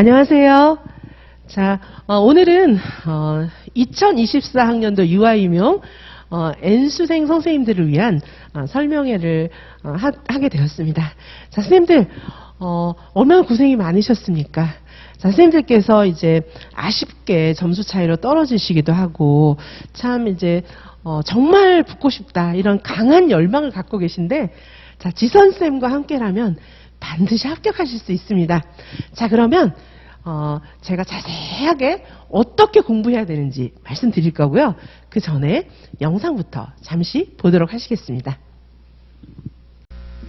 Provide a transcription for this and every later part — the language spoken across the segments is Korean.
안녕하세요. 자, 오늘은 2024학년도 유아임용 N수생 선생님들을 위한 설명회를 하게 되었습니다. 자, 선생님들 얼마나 고생이 많으셨습니까? 자, 선생님들께서 이제 아쉽게 점수 차이로 떨어지시기도 하고 참 이제 정말 붙고 싶다 이런 강한 열망을 갖고 계신데, 자, 지선쌤과 함께라면 반드시 합격하실 수 있습니다. 자, 그러면 제가 자세하게 어떻게 공부해야 되는지 말씀드릴 거고요. 그 전에 영상부터 잠시 보도록 하시겠습니다.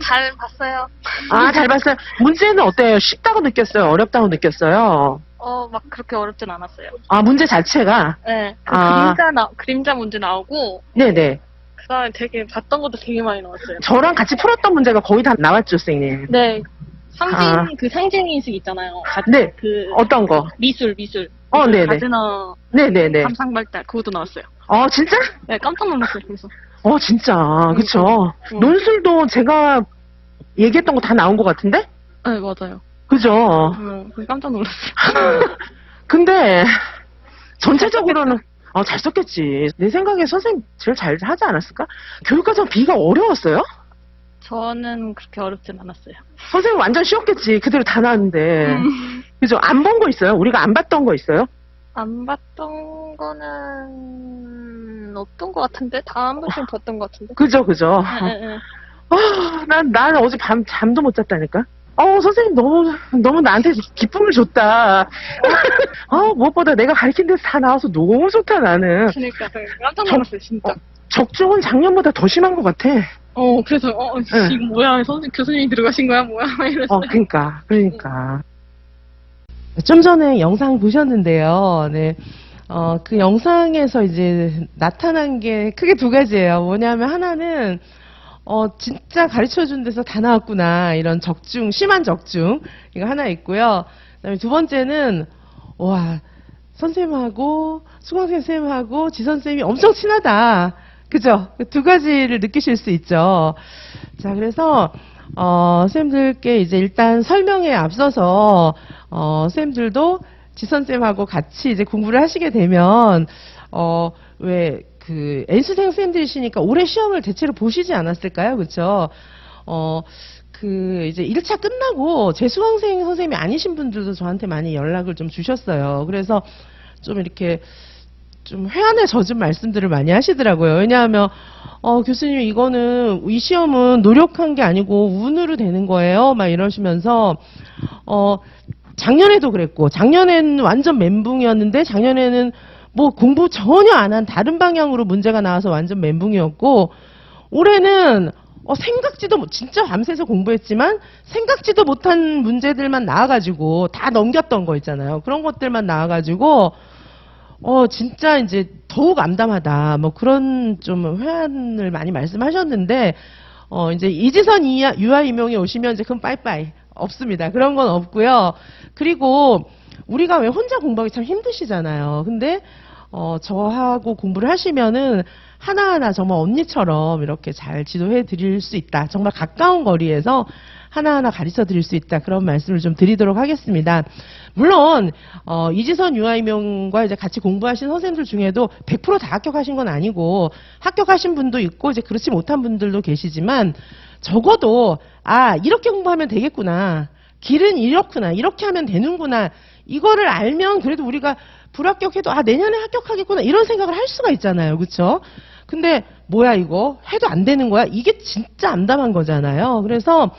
잘 봤어요. 아, 잘 봤어요. 문제는 어때요? 쉽다고 느꼈어요? 어렵다고 느꼈어요? 막 그렇게 어렵진 않았어요. 아, 문제 자체가? 네. 그림자 문제 나오고, 네네. 그 다음에 되게 봤던 것도 되게 많이 나왔어요. 저랑 같이 풀었던 문제가 거의 다 나왔죠, 선생님? 네. 상징인식 있잖아요. 네. 어떤 거? 미술. 네네. 가즈나 네네네. 감상발달, 그것도 나왔어요. 진짜? 네, 깜짝 놀랐어요, 그래서. 진짜. 그쵸. 논술도 제가 얘기했던 거 다 나온 것 같은데? 네, 맞아요. 그죠. 깜짝 놀랐어요. 근데, 전체적으로는, 잘 썼겠지. 내 생각에 선생님 제일 잘 하지 않았을까? 교육과정 B가 어려웠어요? 저는 그렇게 어렵진 않았어요. 선생님 완전 쉬웠겠지. 그대로 다 나왔는데. 그죠? 안 본 거 있어요? 우리가 안 봤던 거 있어요? 안 봤던 거는 없던 것 같은데? 다 한 번쯤 봤던 것 같은데? 그죠. 네. 난 어제 잠도 못 잤다니까? 선생님 너무 나한테 기쁨을 줬다. 무엇보다 내가 가르친 데서 다 나와서 너무 좋다, 나는. 그러니까 깜짝 놀랐어요, 진짜. 적중은 작년보다 더 심한 것 같아. 그래서, 네. 지금 뭐야, 교수님이 들어가신 거야, 뭐야, 이랬어요. 그러니까. 좀 전에 영상 보셨는데요. 네. 그 영상에서 이제 나타난 게 크게 두 가지예요. 뭐냐면 하나는, 진짜 가르쳐 준 데서 다 나왔구나. 이런 심한 적중. 이거 하나 있고요. 그 다음에 두 번째는, 선생님하고, 수강생 선생님하고 지선생님이 엄청 친하다. 그죠? 두 가지를 느끼실 수 있죠. 자, 그래서, 선생님들께 이제 일단 설명에 앞서서, 선생님들도 지선쌤하고 같이 이제 공부를 하시게 되면, N수생 선생님들이시니까 올해 시험을 대체로 보시지 않았을까요? 그쵸? 이제 1차 끝나고 재수강생 선생님이 아니신 분들도 저한테 많이 연락을 좀 주셨어요. 그래서 좀 이렇게 좀 회한에 젖은 말씀들을 많이 하시더라고요. 왜냐하면, 교수님, 이 시험은 노력한 게 아니고 운으로 되는 거예요. 막 이러시면서, 작년에도 그랬고, 작년에는 완전 멘붕이었는데, 작년에는 뭐 공부 전혀 안 한 다른 방향으로 문제가 나와서 완전 멘붕이었고, 올해는 진짜 밤새서 공부했지만 생각지도 못한 문제들만 나와가지고 다 넘겼던 거 있잖아요. 그런 것들만 나와가지고 진짜 이제 더욱 암담하다. 뭐 그런 좀 회한을 많이 말씀하셨는데, 이제 이지선 유아임용에 오시면 이제 그럼 빠이빠이. 없습니다. 그런 건 없고요. 그리고 우리가 왜 혼자 공부하기 참 힘드시잖아요. 근데 저하고 공부를 하시면은 하나하나 정말 언니처럼 이렇게 잘 지도해 드릴 수 있다. 정말 가까운 거리에서 하나하나 가르쳐 드릴 수 있다. 그런 말씀을 좀 드리도록 하겠습니다. 물론 이지선 유아임용과 이제 같이 공부하신 선생님들 중에도 100% 다 합격하신 건 아니고 합격하신 분도 있고 이제 그렇지 못한 분들도 계시지만, 적어도 이렇게 공부하면 되겠구나. 길은 이렇구나. 이렇게 하면 되는구나. 이거를 알면 그래도 우리가 불합격해도 내년에 합격하겠구나. 이런 생각을 할 수가 있잖아요. 그렇죠? 근데 뭐야 이거? 해도 안 되는 거야? 이게 진짜 암담한 거잖아요. 그래서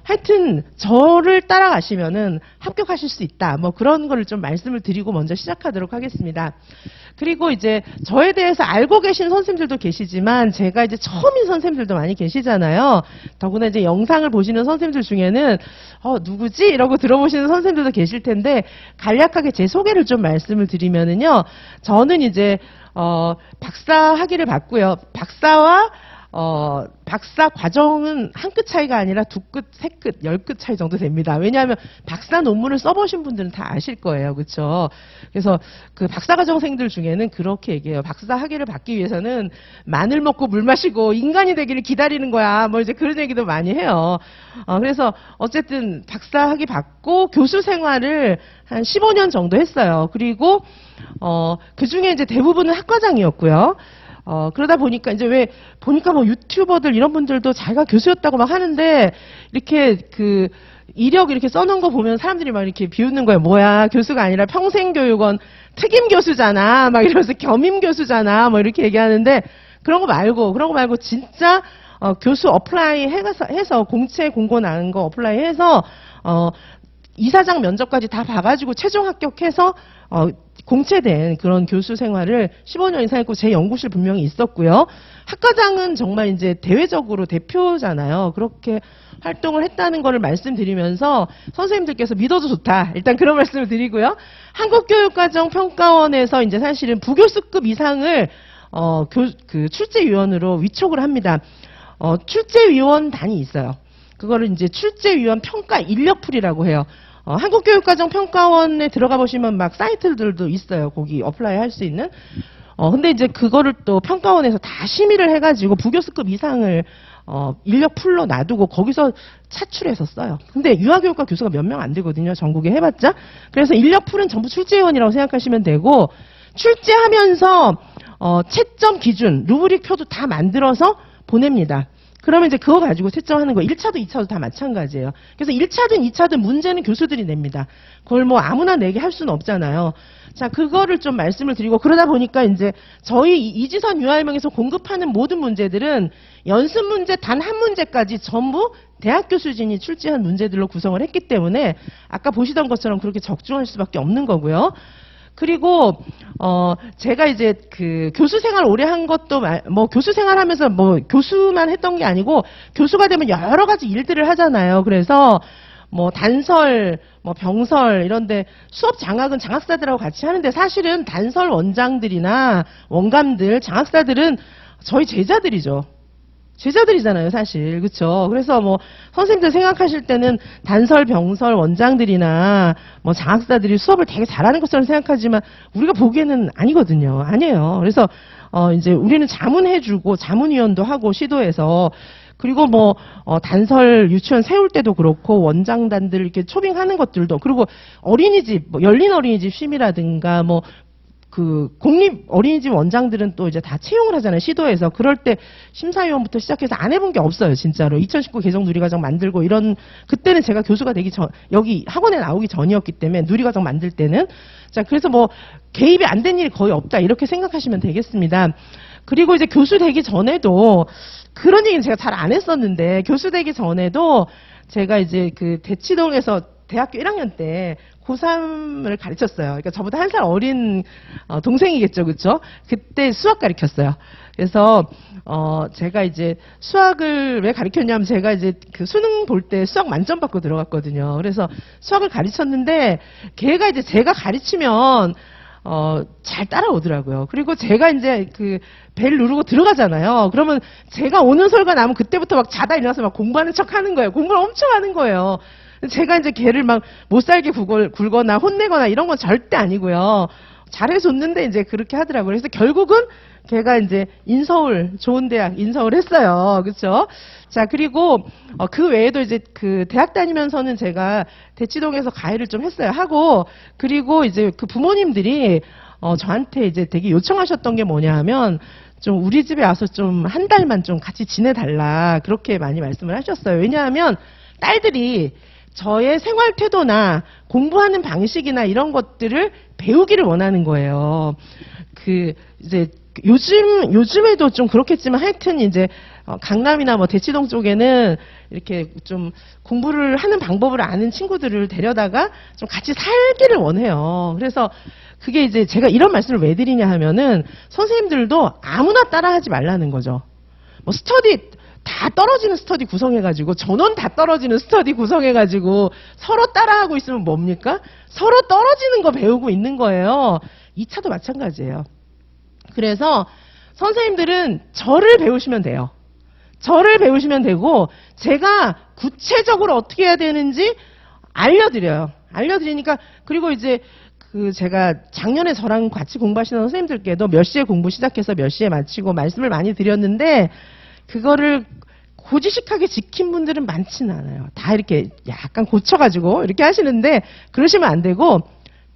하여튼 저를 따라가시면은 합격하실 수 있다. 뭐 그런 거를 좀 말씀을 드리고 먼저 시작하도록 하겠습니다. 그리고 이제 저에 대해서 알고 계신 선생님들도 계시지만 제가 이제 처음인 선생님들도 많이 계시잖아요. 더구나 이제 영상을 보시는 선생님들 중에는 누구지? 이러고 들어보시는 선생님들도 계실 텐데, 간략하게 제 소개를 좀 말씀을 드리면은요. 저는 이제 박사 학위를 받고요. 박사와 박사 과정은 한 끗 차이가 아니라 두 끗, 세 끗, 10끗 차이 정도 됩니다. 왜냐하면 박사 논문을 써보신 분들은 다 아실 거예요. 그렇죠? 그래서 그 박사 과정생들 중에는 그렇게 얘기해요. 박사 학위를 받기 위해서는 마늘 먹고 물 마시고 인간이 되기를 기다리는 거야. 뭐 이제 그런 얘기도 많이 해요. 그래서 어쨌든 박사 학위 받고 교수 생활을 한 15년 정도 했어요. 그리고 그 중에 이제 대부분은 학과장이었고요. 그러다 보니까 이제 왜 보니까 뭐 유튜버들 이런 분들도 자기가 교수였다고 막 하는데 이렇게 그 이력 이렇게 써놓은 거 보면 사람들이 막 이렇게 비웃는 거예요. 뭐야, 교수가 아니라 평생교육원 특임 교수잖아. 막 이러면서 겸임 교수잖아. 뭐 이렇게 얘기하는데 그런 거 말고 진짜 교수 어플라이 해서 공채 공고 나온 거 어플라이 해서 이사장 면접까지 다 봐가지고 최종 합격해서 공채된 그런 교수 생활을 15년 이상 했고 제 연구실 분명히 있었고요. 학과장은 정말 이제 대외적으로 대표잖아요. 그렇게 활동을 했다는 거를 말씀드리면서 선생님들께서 믿어도 좋다. 일단 그런 말씀을 드리고요. 한국교육과정평가원에서 이제 사실은 부교수급 이상을 그 출제위원으로 위촉을 합니다. 출제위원단이 있어요. 그거를 이제 출제위원 평가 인력풀이라고 해요. 한국교육과정평가원에 들어가 보시면 막 사이트들도 있어요. 거기 어플라이 할 수 있는. 근데 이제 그거를 또 평가원에서 다 심의를 해가지고 부교수급 이상을 인력풀로 놔두고 거기서 차출해서 써요. 근데 유아교육과 교수가 몇 명 안 되거든요. 전국에 해봤자. 그래서 인력풀은 전부 출제위원이라고 생각하시면 되고 출제하면서 채점 기준, 루브릭 표도 다 만들어서 보냅니다. 그러면 이제 그거 가지고 채점하는 거예요. 1차도 2차도 다 마찬가지예요. 그래서 1차든 2차든 문제는 교수들이 냅니다. 그걸 뭐 아무나 내게 할 수는 없잖아요. 자, 그거를 좀 말씀을 드리고 그러다 보니까 이제 저희 이지선 유아일명에서 공급하는 모든 문제들은 연습 문제 단 한 문제까지 전부 대학 교수진이 출제한 문제들로 구성을 했기 때문에 아까 보시던 것처럼 그렇게 적중할 수밖에 없는 거고요. 그리고 제가 이제 그 교수 생활 오래 한 것도 뭐 교수 생활 하면서 뭐 교수만 했던 게 아니고 교수가 되면 여러 가지 일들을 하잖아요. 그래서 뭐 단설, 뭐 병설 이런데 수업 장학은 장학사들하고 같이 하는데 사실은 단설 원장들이나 원감들, 장학사들은 저희 제자들이죠. 제자들이잖아요, 사실. 그렇죠? 그래서 뭐 선생님들 생각하실 때는 단설, 병설 원장들이나 뭐 장학사들이 수업을 되게 잘하는 것처럼 생각하지만 우리가 보기에는 아니거든요. 아니에요. 그래서 이제 우리는 자문해주고 자문위원도 하고 시도해서 그리고 뭐 단설 유치원 세울 때도 그렇고 원장단들 이렇게 초빙하는 것들도 그리고 어린이집 뭐 열린 어린이집 심의라든가 뭐 그 공립 어린이집 원장들은 또 이제 다 채용을 하잖아요. 시도에서. 그럴 때 심사위원부터 시작해서 안 해본 게 없어요. 진짜로. 2019 개정 누리과정 만들고 이런 그때는 제가 교수가 되기 전 여기 학원에 나오기 전이었기 때문에 누리과정 만들 때는 자 그래서 뭐 개입이 안 된 일이 거의 없다 이렇게 생각하시면 되겠습니다. 그리고 이제 교수 되기 전에도 그런 얘기는 제가 잘 안 했었는데 교수 되기 전에도 제가 이제 그 대치동에서 대학교 1학년 때 고3을 가르쳤어요. 그러니까 저보다 한 살 어린 동생이겠죠. 그렇죠? 그때 수학 가르쳤어요. 그래서 제가 이제 수학을 왜 가르쳤냐면 제가 이제 그 수능 볼 때 수학 만점 받고 들어갔거든요. 그래서 수학을 가르쳤는데 걔가 이제 제가 가르치면 잘 따라오더라고요. 그리고 제가 이제 그 벨 누르고 들어가잖아요. 그러면 제가 오는 소리가 나면 그때부터 막 자다 일어나서 막 공부하는 척 하는 거예요. 공부를 엄청 하는 거예요. 제가 이제 걔를 막 못살게 굴거나 혼내거나 이런 건 절대 아니고요. 잘해줬는데 이제 그렇게 하더라고요. 그래서 결국은 걔가 이제 인서울, 좋은 대학 인서울 했어요. 그렇죠? 자, 그리고 그 외에도 이제 그 대학 다니면서는 제가 대치동에서 과외를 좀 했어요. 하고 그리고 이제 그 부모님들이 저한테 이제 되게 요청하셨던 게 뭐냐 하면 좀 우리 집에 와서 좀 한 달만 좀 같이 지내달라. 그렇게 많이 말씀을 하셨어요. 왜냐하면 딸들이 저의 생활 태도나 공부하는 방식이나 이런 것들을 배우기를 원하는 거예요. 그 이제 요즘에도 좀 그렇겠지만 하여튼 이제 강남이나 뭐 대치동 쪽에는 이렇게 좀 공부를 하는 방법을 아는 친구들을 데려다가 좀 같이 살기를 원해요. 그래서 그게 이제 제가 이런 말씀을 왜 드리냐 하면은 선생님들도 아무나 따라하지 말라는 거죠. 뭐 스터디 다 떨어지는 스터디 구성해가지고 전원 다 떨어지는 스터디 구성해가지고 서로 따라하고 있으면 뭡니까? 서로 떨어지는 거 배우고 있는 거예요. 2차도 마찬가지예요. 그래서 선생님들은 저를 배우시면 돼요. 저를 배우시면 되고 제가 구체적으로 어떻게 해야 되는지 알려드려요. 알려드리니까 그리고 이제 제가 작년에 저랑 같이 공부하시는 선생님들께도 몇 시에 공부 시작해서 몇 시에 마치고 말씀을 많이 드렸는데 그거를 고지식하게 지킨 분들은 많지는 않아요. 다 이렇게 약간 고쳐가지고 이렇게 하시는데 그러시면 안 되고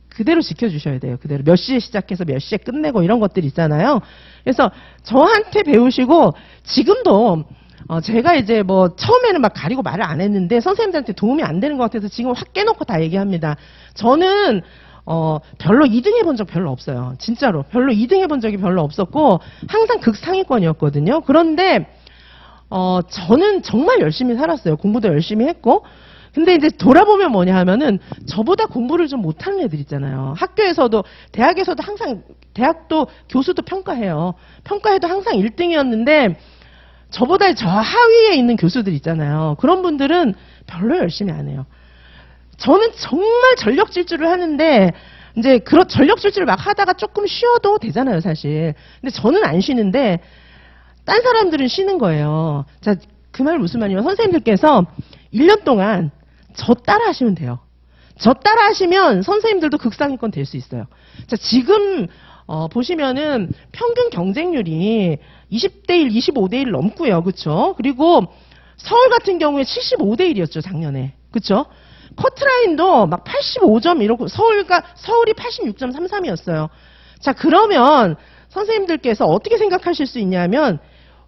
그대로 지켜주셔야 돼요. 그대로 몇 시에 시작해서 몇 시에 끝내고 이런 것들 있잖아요. 그래서 저한테 배우시고 지금도 제가 이제 뭐 처음에는 막 가리고 말을 안 했는데 선생님들한테 도움이 안 되는 것 같아서 지금 확 깨놓고 다 얘기합니다. 저는 별로 2등 해본 적 별로 없어요. 진짜로 별로 2등 해본 적이 별로 없었고 항상 극상위권이었거든요. 그런데 저는 정말 열심히 살았어요. 공부도 열심히 했고. 근데 이제 돌아보면 뭐냐 하면은 저보다 공부를 좀 못하는 애들 있잖아요. 학교에서도 대학에서도 항상 대학도 교수도 평가해요. 평가해도 항상 1등이었는데 저보다 저 하위에 있는 교수들 있잖아요. 그런 분들은 별로 열심히 안 해요. 저는 정말 전력 질주를 하는데 이제 그런 전력 질주를 막 하다가 조금 쉬어도 되잖아요, 사실. 근데 저는 안 쉬는데 딴 사람들은 쉬는 거예요. 자, 그 말 무슨 말이냐면 선생님들께서 1년 동안 저 따라 하시면 돼요. 저 따라 하시면 선생님들도 극상위권 될 수 있어요. 자, 지금 보시면은 평균 경쟁률이 20대 1, 25대 1 넘고요. 그쵸? 그리고 서울 같은 경우에 75대 1이었죠, 작년에. 그쵸? 커트라인도 막 85점 이러고 서울이 86.33이었어요. 자, 그러면 선생님들께서 어떻게 생각하실 수 있냐면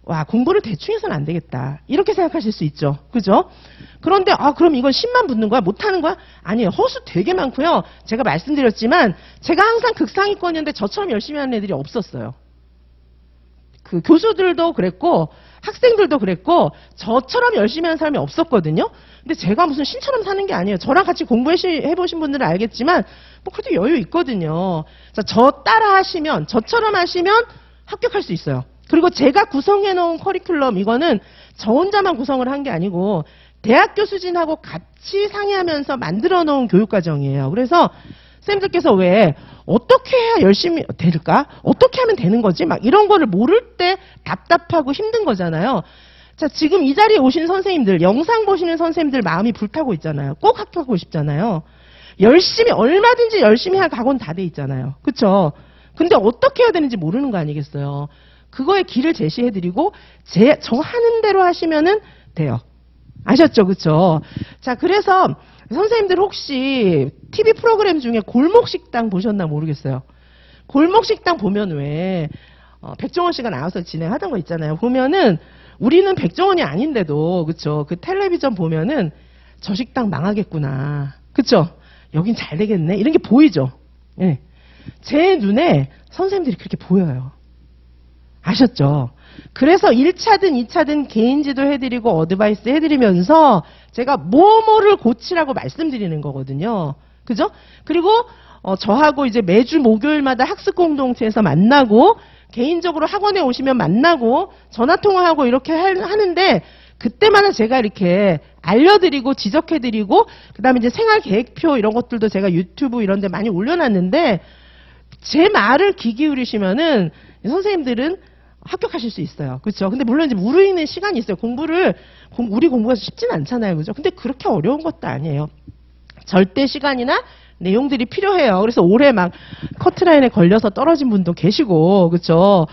와, 공부를 대충 해서는 안 되겠다. 이렇게 생각하실 수 있죠. 그죠? 그런데 그럼 이건 10만 붙는 거야? 못하는 거야? 아니에요. 허수 되게 많고요. 제가 말씀드렸지만 제가 항상 극상위권이었는데 저처럼 열심히 하는 애들이 없었어요. 그 교수들도 그랬고 학생들도 그랬고 저처럼 열심히 하는 사람이 없었거든요. 근데 제가 무슨 신처럼 사는 게 아니에요. 저랑 같이 공부해보신 분들은 알겠지만 뭐 그래도 여유 있거든요. 자, 저 따라 하시면 저처럼 하시면 합격할 수 있어요. 그리고 제가 구성해 놓은 커리큘럼 이거는 저 혼자만 구성을 한 게 아니고 대학 교수진하고 같이 상의하면서 만들어 놓은 교육과정이에요. 그래서 선생님들께서 왜 어떻게 해야 열심히 될까? 어떻게 하면 되는 거지? 막 이런 거를 모를 때 답답하고 힘든 거잖아요. 자, 지금 이 자리에 오신 선생님들, 영상 보시는 선생님들 마음이 불타고 있잖아요. 꼭 합격하고 싶잖아요. 얼마든지 열심히 할 각오는 다 돼 있잖아요. 그쵸? 근데 어떻게 해야 되는지 모르는 거 아니겠어요? 그거에 길을 제시해드리고 저 하는 대로 하시면은 돼요. 아셨죠? 그쵸? 자, 그래서 선생님들 혹시 TV 프로그램 중에 골목식당 보셨나 모르겠어요. 골목식당 보면 왜 백종원 씨가 나와서 진행하던 거 있잖아요. 보면은 우리는 백종원이 아닌데도 그쵸? 그 텔레비전 보면은 저 식당 망하겠구나. 그쵸? 여긴 잘 되겠네. 이런 게 보이죠? 예. 제 눈에 선생님들이 그렇게 보여요. 아셨죠? 그래서 1차든 2차든 개인 지도 해드리고 어드바이스 해드리면서 제가 뭐뭐를 고치라고 말씀드리는 거거든요. 그죠? 그리고 저하고 이제 매주 목요일마다 학습 공동체에서 만나고 개인적으로 학원에 오시면 만나고 전화통화하고 이렇게 하는데 그때마다 제가 이렇게 알려드리고 지적해드리고 그다음에 이제 생활계획표 이런 것들도 제가 유튜브 이런 데 많이 올려놨는데 제 말을 귀 기울이시면은 선생님들은 합격하실 수 있어요. 그렇죠? 근데 물론 이제 무르익는 시간이 있어요. 우리 공부가 쉽진 않잖아요. 그죠? 근데 그렇게 어려운 것도 아니에요. 절대 시간이나 내용들이 필요해요. 그래서 올해 막 커트라인에 걸려서 떨어진 분도 계시고, 그렇죠?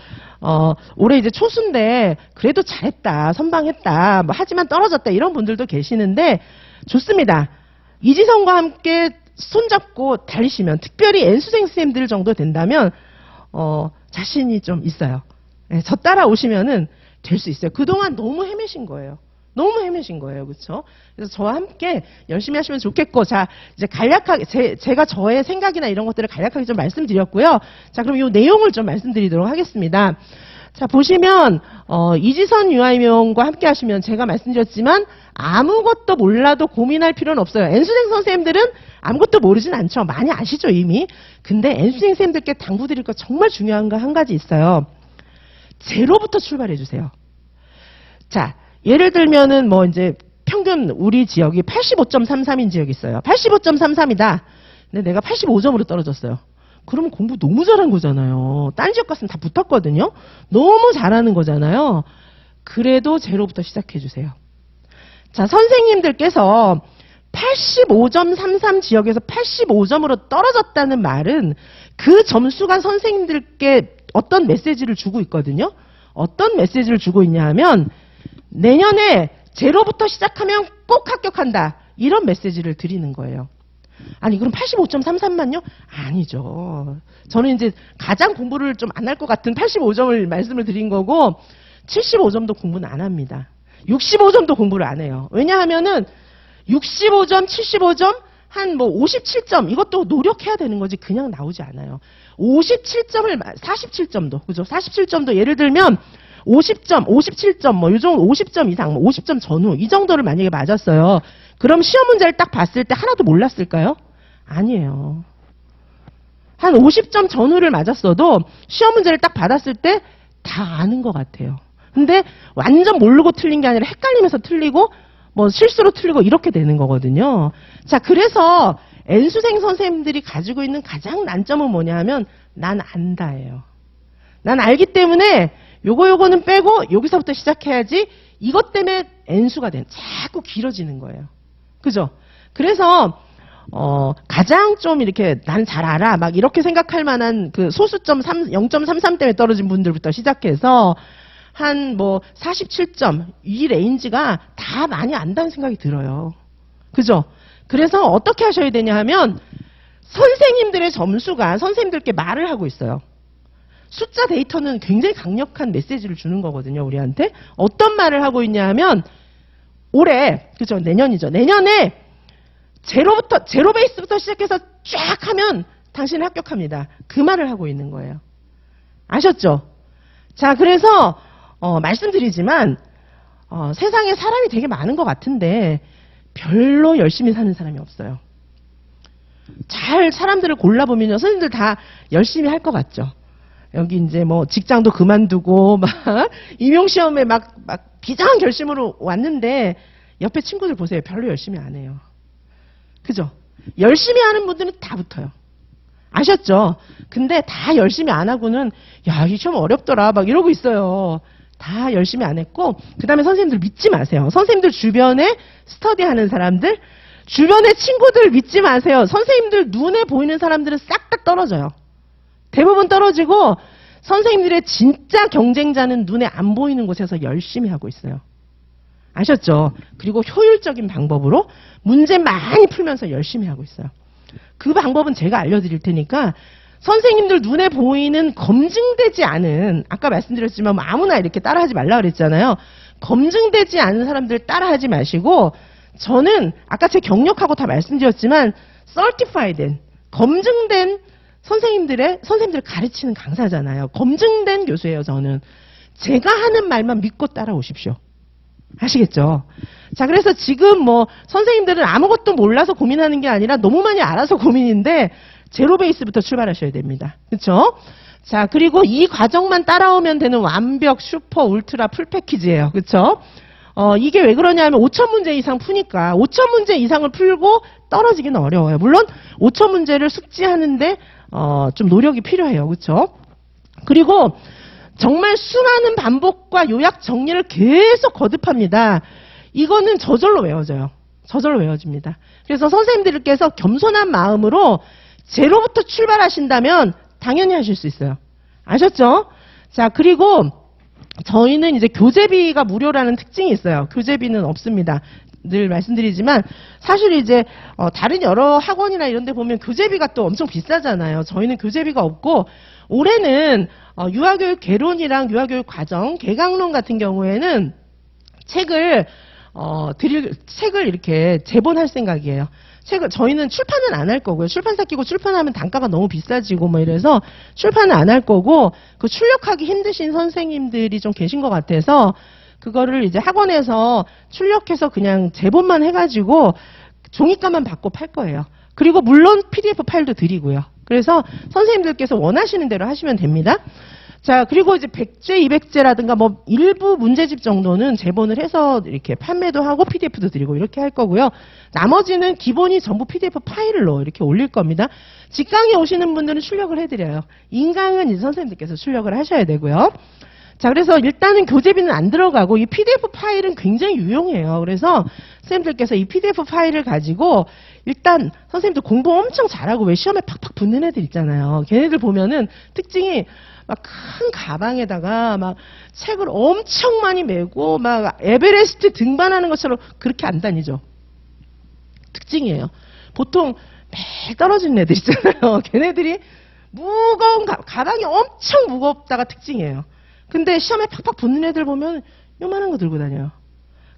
올해 이제 초수인데 그래도 잘했다, 선방했다, 뭐 하지만 떨어졌다 이런 분들도 계시는데 좋습니다. 이지성과 함께 손잡고 달리시면 특별히 N수생 선생님들 정도 된다면 자신이 좀 있어요. 네, 저 따라오시면은 될 수 있어요. 그동안 너무 헤매신 거예요. 너무 헤매신 거예요. 그렇죠? 그래서 저와 함께 열심히 하시면 좋겠고, 자, 이제 간략하게 제가 저의 생각이나 이런 것들을 간략하게 좀 말씀드렸고요. 자, 그럼 이 내용을 좀 말씀드리도록 하겠습니다. 자, 보시면 이지선 유아임용과 함께 하시면 제가 말씀드렸지만 아무것도 몰라도 고민할 필요는 없어요. N수생 선생님들은 아무것도 모르진 않죠. 많이 아시죠, 이미. 근데 N수생 선생님들께 당부드릴 거 정말 중요한 거 한 가지 있어요. 제로부터 출발해 주세요. 자, 예를 들면은 뭐 이제 평균 우리 지역이 85.33인 지역이 있어요. 85.33이다. 근데 내가 85점으로 떨어졌어요. 그러면 공부 너무 잘한 거잖아요. 딴 지역 갔으면 다 붙었거든요. 너무 잘하는 거잖아요. 그래도 제로부터 시작해 주세요. 자, 선생님들께서 85.33 지역에서 85점으로 떨어졌다는 말은 그 점수가 선생님들께 어떤 메시지를 주고 있거든요. 어떤 메시지를 주고 있냐 하면 내년에 제로부터 시작하면 꼭 합격한다. 이런 메시지를 드리는 거예요. 아니 그럼 85.33만요? 아니죠. 저는 이제 가장 공부를 좀 안 할 것 같은 85점을 말씀을 드린 거고 75점도 공부는 안 합니다. 65점도 공부를 안 해요. 왜냐하면은 65점, 75점, 한 뭐 57점 이것도 노력해야 되는 거지 그냥 나오지 않아요. 57점을 47점도 그죠? 47점도 예를 들면 50점, 57점 뭐 요 정도 50점 이상, 뭐 50점 전후 이 정도를 만약에 맞았어요. 그럼 시험 문제를 딱 봤을 때 하나도 몰랐을까요? 아니에요. 한 50점 전후를 맞았어도 시험 문제를 딱 받았을 때 다 아는 것 같아요. 근데 완전 모르고 틀린 게 아니라 헷갈리면서 틀리고 뭐 실수로 틀리고 이렇게 되는 거거든요. 자, 그래서 N수생 선생님들이 가지고 있는 가장 난점은 뭐냐 하면 난 안다예요. 난 알기 때문에 요거는 빼고 여기서부터 시작해야지 이것 때문에 N수가 자꾸 길어지는 거예요. 그죠? 그래서 가장 좀 이렇게 난 잘 알아 막 이렇게 생각할 만한 그 소수점 0.33 때문에 떨어진 분들부터 시작해서 한 뭐 47점 이 레인지가 다 많이 안다는 생각이 들어요. 그죠? 그래서 어떻게 하셔야 되냐 하면 선생님들의 점수가 선생님들께 말을 하고 있어요. 숫자 데이터는 굉장히 강력한 메시지를 주는 거거든요. 우리한테. 어떤 말을 하고 있냐 하면 올해 그죠? 내년이죠. 내년에 제로 베이스부터 시작해서 쫙 하면 당신은 합격합니다. 그 말을 하고 있는 거예요. 아셨죠? 자, 그래서 말씀드리지만 세상에 사람이 되게 많은 것 같은데 별로 열심히 사는 사람이 없어요. 잘 사람들을 골라보면요. 선생님들 다 열심히 할 것 같죠. 여기 이제 뭐 직장도 그만두고 막 임용시험에 막 비장한 결심으로 왔는데 옆에 친구들 보세요. 별로 열심히 안 해요. 그죠? 열심히 하는 분들은 다 붙어요. 아셨죠? 근데 다 열심히 안 하고는 야, 이 시험 어렵더라 막 이러고 있어요. 다 열심히 안 했고 그 다음에 선생님들 믿지 마세요. 선생님들 주변에 스터디하는 사람들 주변의 친구들 믿지 마세요. 선생님들 눈에 보이는 사람들은 싹 다 떨어져요. 대부분 떨어지고 선생님들의 진짜 경쟁자는 눈에 안 보이는 곳에서 열심히 하고 있어요. 아셨죠? 그리고 효율적인 방법으로 문제 많이 풀면서 열심히 하고 있어요. 그 방법은 제가 알려드릴 테니까 선생님들 눈에 보이는 검증되지 않은 아까 말씀드렸지만 뭐 아무나 이렇게 따라하지 말라 그랬잖아요. 검증되지 않은 사람들 따라하지 마시고 저는 아까 제 경력하고 다 말씀드렸지만 certified된 검증된 선생님들을 가르치는 강사잖아요. 검증된 교수예요. 저는 제가 하는 말만 믿고 따라오십시오. 아시겠죠? 자, 그래서 지금 뭐 선생님들은 아무것도 몰라서 고민하는 게 아니라 너무 많이 알아서 고민인데 제로 베이스부터 출발하셔야 됩니다. 그렇죠? 자, 그리고 이 과정만 따라오면 되는 완벽 슈퍼 울트라 풀 패키지예요. 그렇죠? 이게 왜 그러냐면 5,000문제 이상 푸니까 5,000문제 이상을 풀고 떨어지기는 어려워요. 물론 5,000문제를 숙지하는데 좀 노력이 필요해요. 그렇죠? 그리고 정말 수많은 반복과 요약 정리를 계속 거듭합니다. 이거는 저절로 외워져요. 저절로 외워집니다. 그래서 선생님들께서 겸손한 마음으로 제로부터 출발하신다면 당연히 하실 수 있어요. 아셨죠? 자, 그리고 저희는 이제 교재비가 무료라는 특징이 있어요. 교재비는 없습니다. 늘 말씀드리지만 사실 이제 다른 여러 학원이나 이런 데 보면 교재비가 또 엄청 비싸잖아요. 저희는 교재비가 없고 올해는 유아교육 개론이랑 유아교육 과정 개강론 같은 경우에는 책을 이렇게 제본할 생각이에요. 저희는 출판은 안 할 거고요. 출판사 끼고 출판하면 단가가 너무 비싸지고 뭐 이래서 출판은 안 할 거고 그 출력하기 힘드신 선생님들이 좀 계신 것 같아서 그거를 이제 학원에서 출력해서 그냥 제본만 해가지고 종이값만 받고 팔 거예요. 그리고 물론 PDF 파일도 드리고요. 그래서 선생님들께서 원하시는 대로 하시면 됩니다. 자, 그리고 이제 100제, 200제라든가 뭐 일부 문제집 정도는 제본을 해서 이렇게 판매도 하고 PDF도 드리고 이렇게 할 거고요. 나머지는 기본이 전부 PDF 파일로 이렇게 올릴 겁니다. 직강에 오시는 분들은 출력을 해드려요. 인강은 이제 선생님들께서 출력을 하셔야 되고요. 자, 그래서 일단은 교재비는 안 들어가고 이 PDF 파일은 굉장히 유용해요. 그래서 선생님들께서 이 PDF 파일을 가지고 일단 선생님들 공부 엄청 잘하고 왜 시험에 팍팍 붙는 애들 있잖아요. 걔네들 보면은 특징이 막 큰 가방에다가 막 책을 엄청 많이 메고 막 에베레스트 등반하는 것처럼 그렇게 안 다니죠. 특징이에요. 보통 매일 떨어지는 애들 있잖아요. 걔네들이 무거운 가방이 엄청 무겁다가 특징이에요. 근데 시험에 팍팍 붙는 애들 보면 요만한 거 들고 다녀요.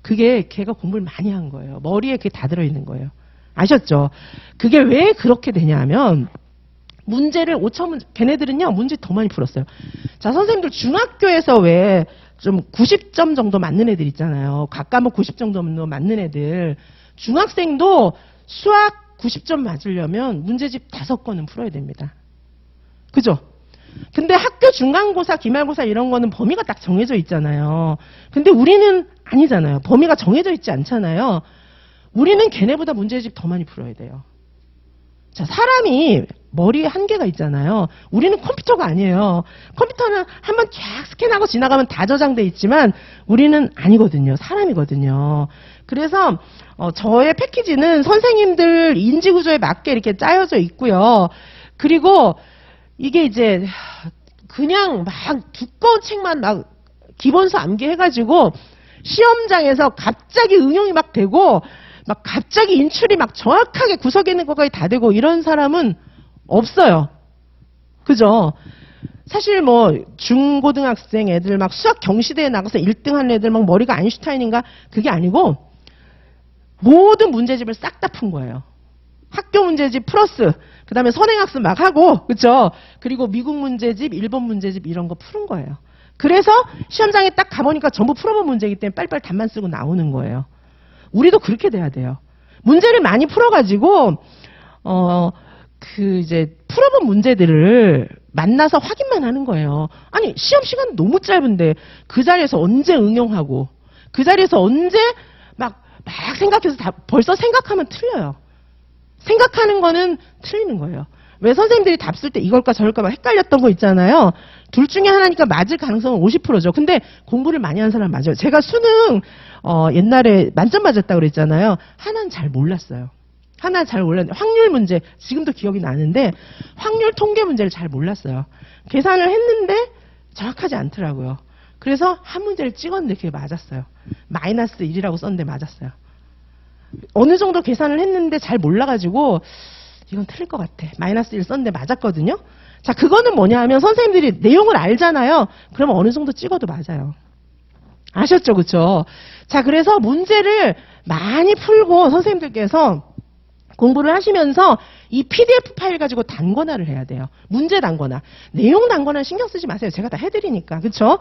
그게 걔가 공부를 많이 한 거예요. 머리에 그게 다 들어있는 거예요. 아셨죠? 그게 왜 그렇게 되냐 하면 문제를 5,000문제, 걔네들은요 문제 더 많이 풀었어요. 자, 선생님들 중학교에서 왜 좀 90점 정도 맞는 애들 있잖아요. 각 과목 90점 정도 맞는 애들. 중학생도 수학 90점 맞으려면 문제집 5건은 풀어야 됩니다. 그죠? 근데 학교 중간고사, 기말고사 이런 거는 범위가 딱 정해져 있잖아요. 근데 우리는 아니잖아요. 범위가 정해져 있지 않잖아요. 우리는 걔네보다 문제집 더 많이 풀어야 돼요. 자, 사람이 머리에 한계가 있잖아요. 우리는 컴퓨터가 아니에요. 컴퓨터는 한번 쫙 스캔하고 지나가면 다 저장돼 있지만 우리는 아니거든요. 사람이거든요. 그래서 저의 패키지는 선생님들 인지구조에 맞게 이렇게 짜여져 있고요. 그리고 이게 이제 그냥 막 두꺼운 책만 막 기본서 암기해가지고 시험장에서 갑자기 응용이 막 되고 막 갑자기 인출이 막 정확하게 구석에 있는 것까지 다 되고 이런 사람은 없어요. 그죠? 사실 뭐 중고등학생 애들 막 수학 경시대에 나가서 1등 하는 애들 막 머리가 아인슈타인인가 그게 아니고 모든 문제집을 싹 다 푼 거예요. 학교 문제집 플러스 그 다음에 선행학습 막 하고 그쵸? 그리고 미국 문제집, 일본 문제집 이런 거 푸는 거예요. 그래서 시험장에 딱 가보니까 전부 풀어본 문제이기 때문에 빨리빨리 답만 쓰고 나오는 거예요. 우리도 그렇게 돼야 돼요. 문제를 많이 풀어가지고 이제 풀어본 문제들을 만나서 확인만 하는 거예요. 아니 시험 시간 너무 짧은데 그 자리에서 언제 응용하고 그 자리에서 언제 막 생각해서 벌써 생각하면 틀려요. 생각하는 거는 틀리는 거예요. 왜 선생님들이 답 쓸 때 이걸까 저럴까 막 헷갈렸던 거 있잖아요. 둘 중에 하나니까 맞을 가능성은 50%죠. 근데 공부를 많이 한 사람 맞아요. 제가 수능 옛날에 만점 맞았다고 그랬잖아요. 하나는 잘 몰랐어요. 하나 잘 몰랐는데 확률 문제 지금도 기억이 나는데 확률 통계 문제를 잘 몰랐어요. 계산을 했는데 정확하지 않더라고요. 그래서 한 문제를 찍었는데 그게 맞았어요. 마이너스 1이라고 썼는데 맞았어요. 어느 정도 계산을 했는데 잘 몰라가지고 이건 틀릴 것 같아. 마이너스 1 썼는데 맞았거든요. 자, 그거는 뭐냐 하면 선생님들이 내용을 알잖아요. 그러면 어느 정도 찍어도 맞아요. 아셨죠? 그쵸? 자, 그래서 문제를 많이 풀고 선생님들께서 공부를 하시면서 이 PDF 파일 가지고 단권화를 해야 돼요. 문제 단권화. 내용 단권화 신경 쓰지 마세요. 제가 다 해드리니까. 그쵸?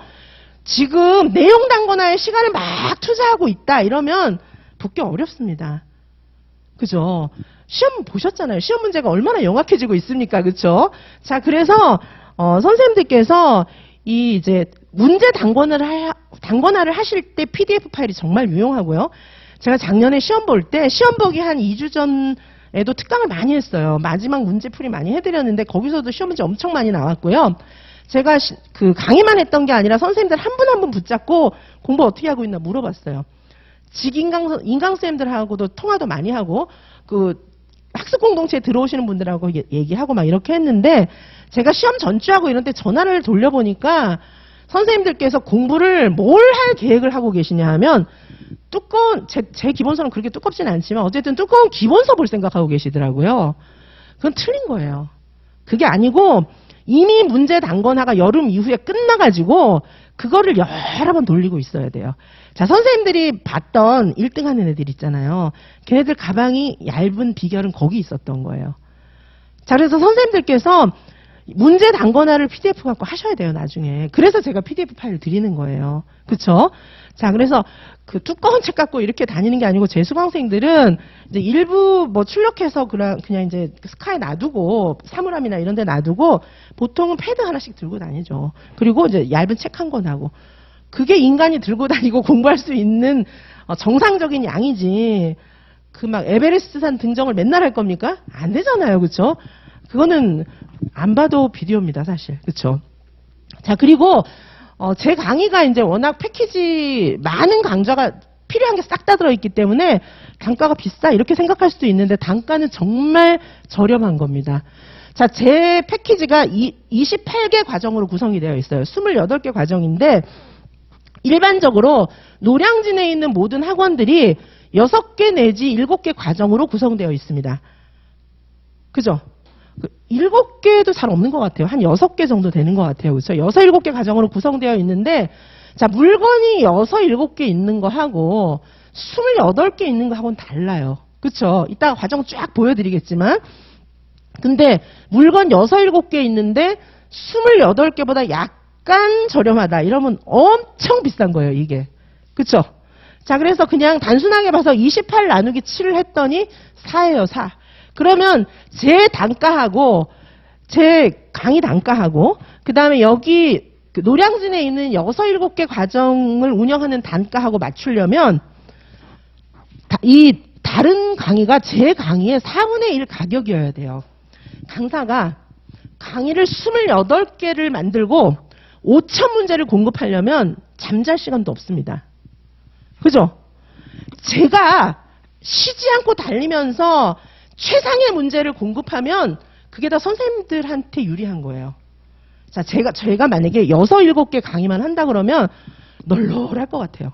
지금 내용 단권화에 시간을 막 투자하고 있다 이러면 붙기 어렵습니다. 그죠? 시험 보셨잖아요. 시험 문제가 얼마나 영악해지고 있습니까? 그쵸? 자, 그래서 선생님들께서 이 이제 문제 단권화를 하실 때 PDF 파일이 정말 유용하고요. 제가 작년에 시험 볼 때 시험 보기 한 2주 전에도 특강을 많이 했어요. 마지막 문제풀이 많이 해드렸는데 거기서도 시험 문제 엄청 많이 나왔고요. 제가 그 강의만 했던 게 아니라 선생님들 한 분 한 분 붙잡고 공부 어떻게 하고 있나 물어봤어요. 인강쌤들하고도 통화도 많이 하고 그 학습 공동체에 들어오시는 분들하고 얘기하고 막 이렇게 했는데 제가 시험 전주하고 이런 때 전화를 돌려보니까 선생님들께서 공부를 뭘 할 계획을 하고 계시냐 하면 두꺼운 제 기본서는 그렇게 두껍진 않지만 어쨌든 두꺼운 기본서 볼 생각하고 계시더라고요. 그건 틀린 거예요. 그게 아니고 이미 문제 단권화가 여름 이후에 끝나가지고 그거를 여러 번 돌리고 있어야 돼요. 자, 선생님들이 봤던 1등 하는 애들 있잖아요. 걔네들 가방이 얇은 비결은 거기 있었던 거예요. 자, 그래서 선생님들께서 문제 단권화를 PDF 갖고 하셔야 돼요, 나중에. 그래서 제가 PDF 파일을 드리는 거예요. 그쵸? 자, 그래서 그 두꺼운 책 갖고 이렇게 다니는 게 아니고 제 수강생들은 이제 일부 뭐 출력해서 그냥 이제 스카에 놔두고 사물함이나 이런 데 놔두고 보통은 패드 하나씩 들고 다니죠. 그리고 이제 얇은 책 한 권 하고. 그게 인간이 들고 다니고 공부할 수 있는 정상적인 양이지. 그 막 에베레스트산 등정을 맨날 할 겁니까? 안 되잖아요. 그쵸? 그거는 안 봐도 비디오입니다, 사실. 그쵸? 자, 그리고 제 강의가 이제 워낙 패키지 많은 강좌가 필요한 게 싹 다 들어있기 때문에 단가가 비싸 이렇게 생각할 수도 있는데 단가는 정말 저렴한 겁니다. 자, 제 패키지가 28개 과정으로 구성이 되어 있어요. 28개 과정인데 일반적으로 노량진에 있는 모든 학원들이 6개 내지 7개 과정으로 구성되어 있습니다. 그죠? 7개도 잘 없는 것 같아요. 한 6개 정도 되는 것 같아요. 그렇죠? 6, 7개 과정으로 구성되어 있는데 자, 물건이 6, 7개 있는 거 하고 28개 있는 거 하고는 달라요. 그렇죠? 이따가 과정 쫙 보여드리겠지만 근데 물건 6, 7개 있는데 28개보다 약간 저렴하다. 이러면 엄청 비싼 거예요, 이게. 그렇죠? 자, 그래서 그냥 단순하게 봐서 28 나누기 7을 했더니 4예요, 4. 그러면 제 단가하고 제 강의 단가하고 그다음에 여기 그 노량진에 있는 6, 7개 과정을 운영하는 단가하고 맞추려면 이 다른 강의가 제 강의의 4분의 1 가격이어야 돼요. 강사가 강의를 28개를 만들고 5천 문제를 공급하려면 잠잘 시간도 없습니다. 그죠? 제가 쉬지 않고 달리면서 최상의 문제를 공급하면 그게 다 선생님들한테 유리한 거예요. 자, 제가 만약에 6, 7개 강의만 한다 그러면 널널할 것 같아요.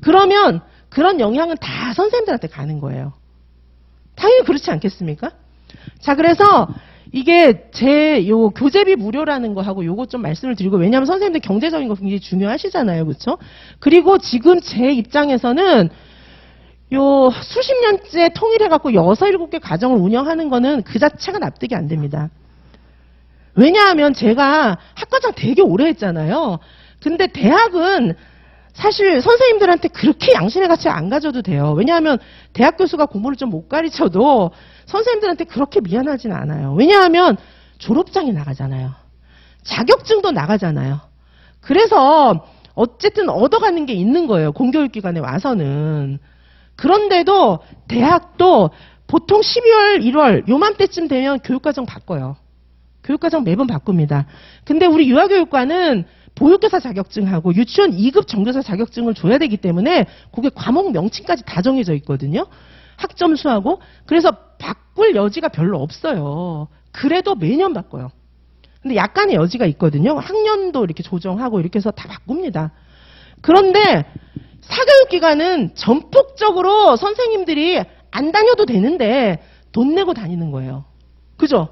그러면 그런 영향은 다 선생님들한테 가는 거예요. 당연히 그렇지 않겠습니까? 자, 그래서 이게 제 요 교재비 무료라는 거 하고 요거 좀 말씀을 드리고 왜냐하면 선생님들 경제적인 거 굉장히 중요하시잖아요. 그렇죠? 그리고 지금 제 입장에서는 요 수십 년째 통일해갖고 6, 7개 과정을 운영하는 거는 그 자체가 납득이 안 됩니다. 왜냐하면 제가 학과장 되게 오래 했잖아요. 근데 대학은 사실 선생님들한테 그렇게 양심의 가치 안 가져도 돼요. 왜냐하면 대학 교수가 공부를 좀 못 가르쳐도 선생님들한테 그렇게 미안하진 않아요. 왜냐하면 졸업장이 나가잖아요. 자격증도 나가잖아요. 그래서 어쨌든 얻어가는 게 있는 거예요. 공교육기관에 와서는. 그런데도 대학도 보통 12월, 1월 요맘때쯤 되면 교육과정 바꿔요. 교육과정 매번 바꿉니다. 근데 우리 유아교육과는 보육교사 자격증하고 유치원 2급 정교사 자격증을 줘야 되기 때문에 그게 과목 명칭까지 다 정해져 있거든요. 학점수하고. 그래서 바꿀 여지가 별로 없어요. 그래도 매년 바꿔요. 근데 약간의 여지가 있거든요. 학년도 이렇게 조정하고 이렇게 해서 다 바꿉니다. 그런데 사교육기관은 전폭적으로 선생님들이 안 다녀도 되는데 돈 내고 다니는 거예요. 그죠?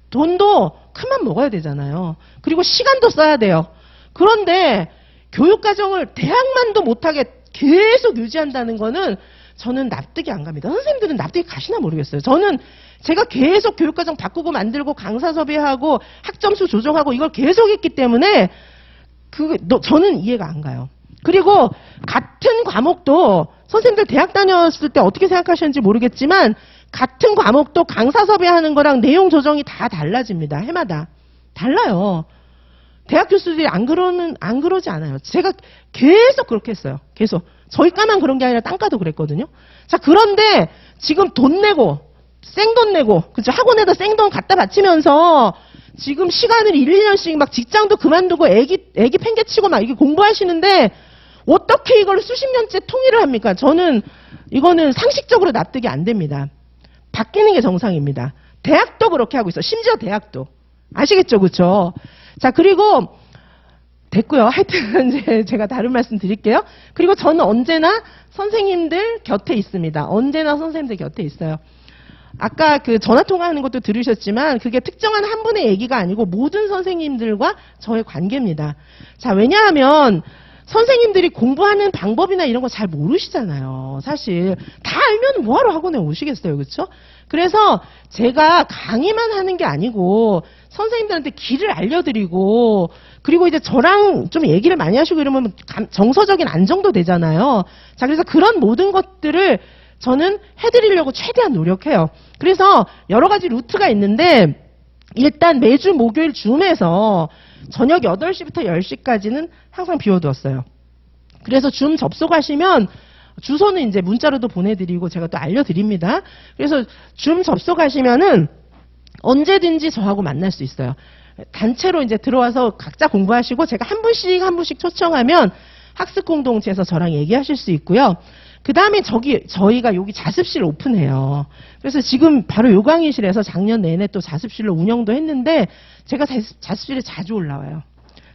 돈도 큰맘 먹어야 되잖아요. 그리고 시간도 써야 돼요. 그런데 교육과정을 대학만도 못하게 계속 유지한다는 거는 저는 납득이 안 갑니다. 선생님들은 납득이 가시나 모르겠어요. 저는 제가 계속 교육과정 바꾸고 만들고 강사 섭외하고 학점수 조정하고 이걸 계속 했기 때문에 저는 이해가 안 가요. 그리고 같은 과목도 선생님들 대학 다녔을 때 어떻게 생각하시는지 모르겠지만 같은 과목도 강사 섭외하는 거랑 내용 조정이 다 달라집니다. 해마다. 달라요. 대학 교수들이 안 그러지 않아요. 제가 계속 그렇게 했어요. 계속. 저희 과만 그런 게 아니라 딴 과도 그랬거든요. 자, 그런데 지금 돈 내고, 생돈 내고, 그죠? 학원에다 생돈 갖다 바치면서 지금 시간을 1, 2년씩 막 직장도 그만두고 애기 팽개치고 막 이게 공부하시는데 어떻게 이걸 수십 년째 통일을 합니까? 저는 이거는 상식적으로 납득이 안 됩니다. 바뀌는 게 정상입니다. 대학도 그렇게 하고 있어. 심지어 대학도. 아시겠죠? 그렇죠? 자, 그리고 됐고요. 하여튼 이제 제가 다른 말씀 드릴게요. 그리고 저는 언제나 선생님들 곁에 있습니다. 언제나 선생님들 곁에 있어요. 아까 그 전화 통화하는 것도 들으셨지만 그게 특정한 한 분의 얘기가 아니고 모든 선생님들과 저의 관계입니다. 자, 왜냐하면 선생님들이 공부하는 방법이나 이런 거 잘 모르시잖아요. 사실 다 알면 뭐하러 학원에 오시겠어요. 그렇죠? 그래서 제가 강의만 하는 게 아니고 선생님들한테 길을 알려드리고 그리고 이제 저랑 좀 얘기를 많이 하시고 이러면 정서적인 안정도 되잖아요. 자, 그래서 그런 모든 것들을 저는 해드리려고 최대한 노력해요. 그래서 여러 가지 루트가 있는데 일단 매주 목요일 줌에서 저녁 8시부터 10시까지는 항상 비워두었어요. 그래서 줌 접속하시면 주소는 이제 문자로도 보내드리고 제가 또 알려드립니다. 그래서 줌 접속하시면은 언제든지 저하고 만날 수 있어요. 단체로 이제 들어와서 각자 공부하시고 제가 한 분씩 초청하면 학습 공동체에서 저랑 얘기하실 수 있고요. 그 다음에 저희가 여기 자습실 오픈해요. 그래서 지금 바로 요 강의실에서 작년 내내 또 자습실로 운영도 했는데 제가 자습실에 자주 올라와요.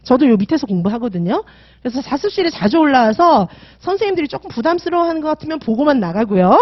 저도 요 밑에서 공부하거든요. 그래서 자습실에 자주 올라와서 선생님들이 조금 부담스러워하는 것 같으면 보고만 나가고요.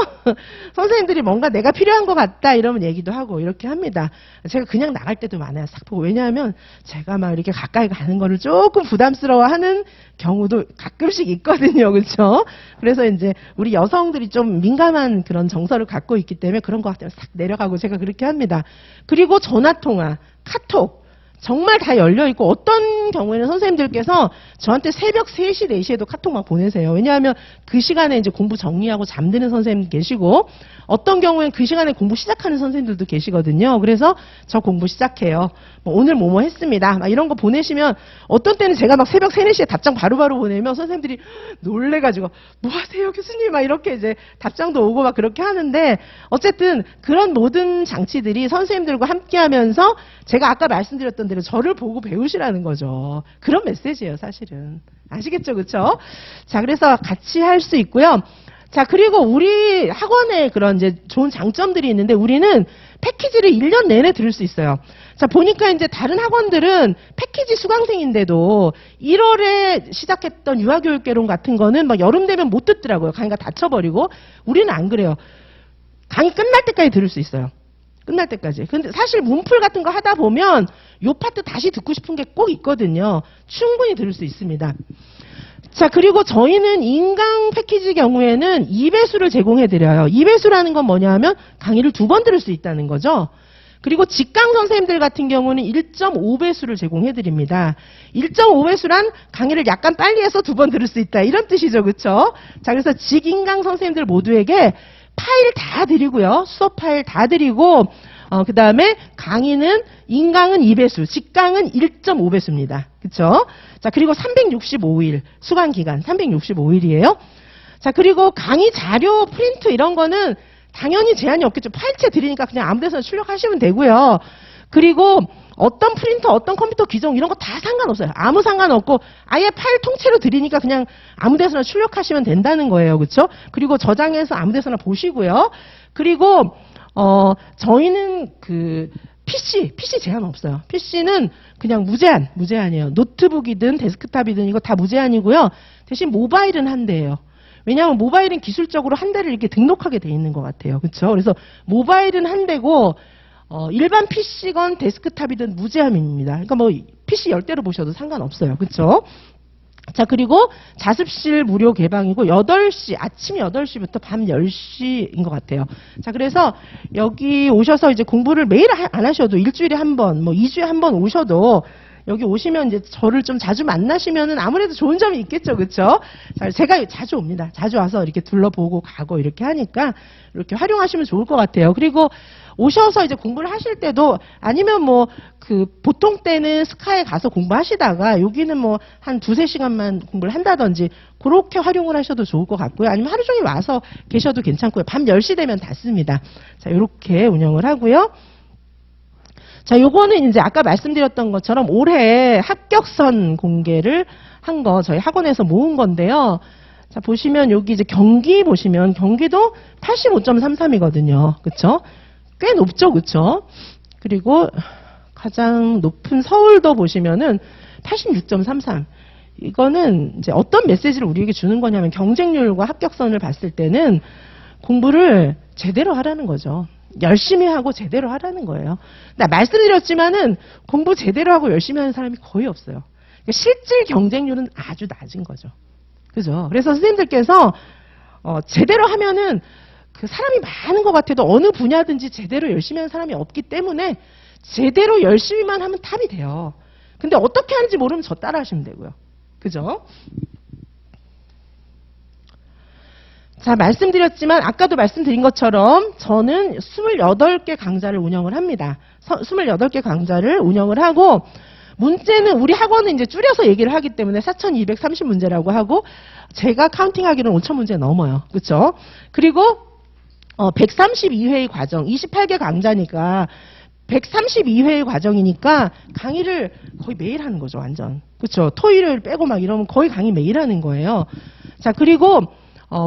선생님들이 뭔가 내가 필요한 것 같다 이러면 얘기도 하고 이렇게 합니다. 제가 그냥 나갈 때도 많아요. 싹 보고. 왜냐하면 제가 막 이렇게 가까이 가는 거를 조금 부담스러워하는 경우도 가끔씩 있거든요. 그렇죠? 그래서 이제 우리 여성들이 좀 민감한 그런 정서를 갖고 있기 때문에 그런 것 같으면 싹 내려가고 제가 그렇게 합니다. 그리고 전화통화, 카톡. 정말 다 열려있고 어떤 경우에는 선생님들께서 저한테 새벽 3시, 4시에도 카톡 막 보내세요. 왜냐하면 그 시간에 이제 공부 정리하고 잠드는 선생님 계시고 어떤 경우엔 그 시간에 공부 시작하는 선생님들도 계시거든요. 그래서 저 공부 시작해요. 뭐 오늘 뭐뭐 했습니다. 막 이런 거 보내시면 어떤 때는 제가 막 새벽 3, 4시에 답장 바로바로 보내면 선생님들이 놀래가지고 뭐 하세요 교수님 막 이렇게 이제 답장도 오고 막 그렇게 하는데 어쨌든 그런 모든 장치들이 선생님들과 함께 하면서 제가 아까 말씀드렸던 대로 저를 보고 배우시라는 거죠. 그런 메시지예요 사실은. 아시겠죠 그렇죠? 자 그래서 같이 할 수 있고요. 자, 그리고 우리 학원에 그런 이제 좋은 장점들이 있는데 우리는 패키지를 1년 내내 들을 수 있어요. 자, 보니까 이제 다른 학원들은 패키지 수강생인데도 1월에 시작했던 유아교육개론 같은 거는 막 여름 되면 못 듣더라고요. 강의가 닫혀버리고. 우리는 안 그래요. 강의 끝날 때까지 들을 수 있어요. 끝날 때까지. 근데 사실 문풀 같은 거 하다 보면 요 파트 다시 듣고 싶은 게 꼭 있거든요. 충분히 들을 수 있습니다. 자, 그리고 저희는 인강 패키지 경우에는 2배수를 제공해드려요. 2배수라는 건 뭐냐 하면 강의를 2번 들을 수 있다는 거죠. 그리고 직강 선생님들 같은 경우는 1.5배수를 제공해드립니다. 1.5배수란 강의를 약간 빨리 해서 2번 들을 수 있다. 이런 뜻이죠. 그렇죠? 자, 그래서 직인강 선생님들 모두에게 파일 다 드리고요. 수업 파일 다 드리고 그 다음에 강의는 인강은 2배수, 직강은 1.5배수입니다. 그쵸? 자, 그리고 365일, 수강 기간 365일이에요. 자, 그리고 강의 자료, 프린트 이런 거는 당연히 제한이 없겠죠. 파일체 드리니까 그냥 아무 데서나 출력하시면 되고요. 그리고 어떤 프린터, 어떤 컴퓨터 기종 이런 거 다 상관없어요. 아무 상관없고 아예 파일 통째로 드리니까 그냥 아무 데서나 출력하시면 된다는 거예요. 그쵸? 그리고 저장해서 아무 데서나 보시고요. 그리고 저희는 PC 제한 없어요. PC는 그냥 무제한이에요. 노트북이든 데스크탑이든 이거 다 무제한이고요. 대신 모바일은 한 대예요. 왜냐하면 모바일은 기술적으로 한 대를 이렇게 등록하게 돼 있는 것 같아요. 그렇죠? 그래서 모바일은 한 대고 일반 PC건 데스크탑이든 무제한입니다. 그러니까 뭐 PC 10대로 보셔도 상관없어요. 그렇죠? 자, 그리고 자습실 무료 개방이고 8시, 아침 8시부터 밤 10시인 것 같아요. 자, 그래서 여기 오셔서 이제 공부를 매일 안 하셔도 일주일에 한 번, 뭐 2주에 한 번 오셔도 여기 오시면 이제 저를 좀 자주 만나시면은 아무래도 좋은 점이 있겠죠. 그쵸? 자, 제가 자주 옵니다. 자주 와서 이렇게 둘러보고 가고 이렇게 하니까 이렇게 활용하시면 좋을 것 같아요. 그리고 오셔서 이제 공부를 하실 때도 아니면 뭐 보통 때는 스카에 가서 공부하시다가 여기는 뭐 한 2-3시간만 공부를 한다든지 그렇게 활용을 하셔도 좋을 것 같고요. 아니면 하루 종일 와서 계셔도 괜찮고요. 밤 10시 되면 닫습니다. 자, 이렇게 운영을 하고요. 자, 요거는 이제 아까 말씀드렸던 것처럼 올해 합격선 공개를 한 거 저희 학원에서 모은 건데요. 자, 보시면 여기 이제 경기 보시면 경기도 85.33이거든요. 그쵸? 꽤 높죠, 그쵸? 그리고 가장 높은 서울도 보시면은 86.33. 이거는 이제 어떤 메시지를 우리에게 주는 거냐면 경쟁률과 합격선을 봤을 때는 공부를 제대로 하라는 거죠. 열심히 하고 제대로 하라는 거예요. 나 말씀드렸지만은 공부 제대로 하고 열심히 하는 사람이 거의 없어요. 그러니까 실질 경쟁률은 아주 낮은 거죠. 그죠? 그래서 선생님들께서 제대로 하면은 그 사람이 많은 것 같아도 어느 분야든지 제대로 열심히 하는 사람이 없기 때문에 제대로 열심히만 하면 탑이 돼요. 근데 어떻게 하는지 모르면 저 따라 하시면 되고요. 그죠? 자, 말씀드렸지만 아까도 말씀드린 것처럼 저는 28개 강좌를 운영을 합니다. 28개 강좌를 운영을 하고 문제는 우리 학원은 이제 줄여서 얘기를 하기 때문에 4,230문제라고 하고 제가 카운팅하기로는 5,000문제 넘어요. 그렇죠? 그리고 132회의 과정, 28개 강좌니까 132회의 과정이니까 강의를 거의 매일 하는 거죠, 완전. 그렇죠. 토요일을 빼고 막 이러면 거의 강의 매일 하는 거예요. 자, 그리고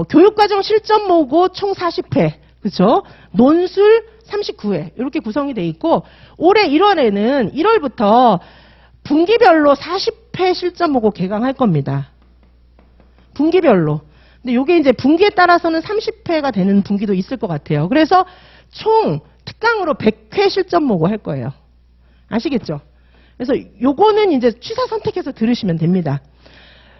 교육과정 실전 모고 총 40회. 그렇죠? 논술 39회. 이렇게 구성이 돼 있고 올해 1월에는 1월부터 분기별로 40회 실전 모고 개강할 겁니다. 분기별로. 근데 요게 이제 분기에 따라서는 30회가 되는 분기도 있을 것 같아요. 그래서 총 특강으로 100회 실전 모고 할 거예요. 아시겠죠? 그래서 요거는 이제 취사 선택해서 들으시면 됩니다.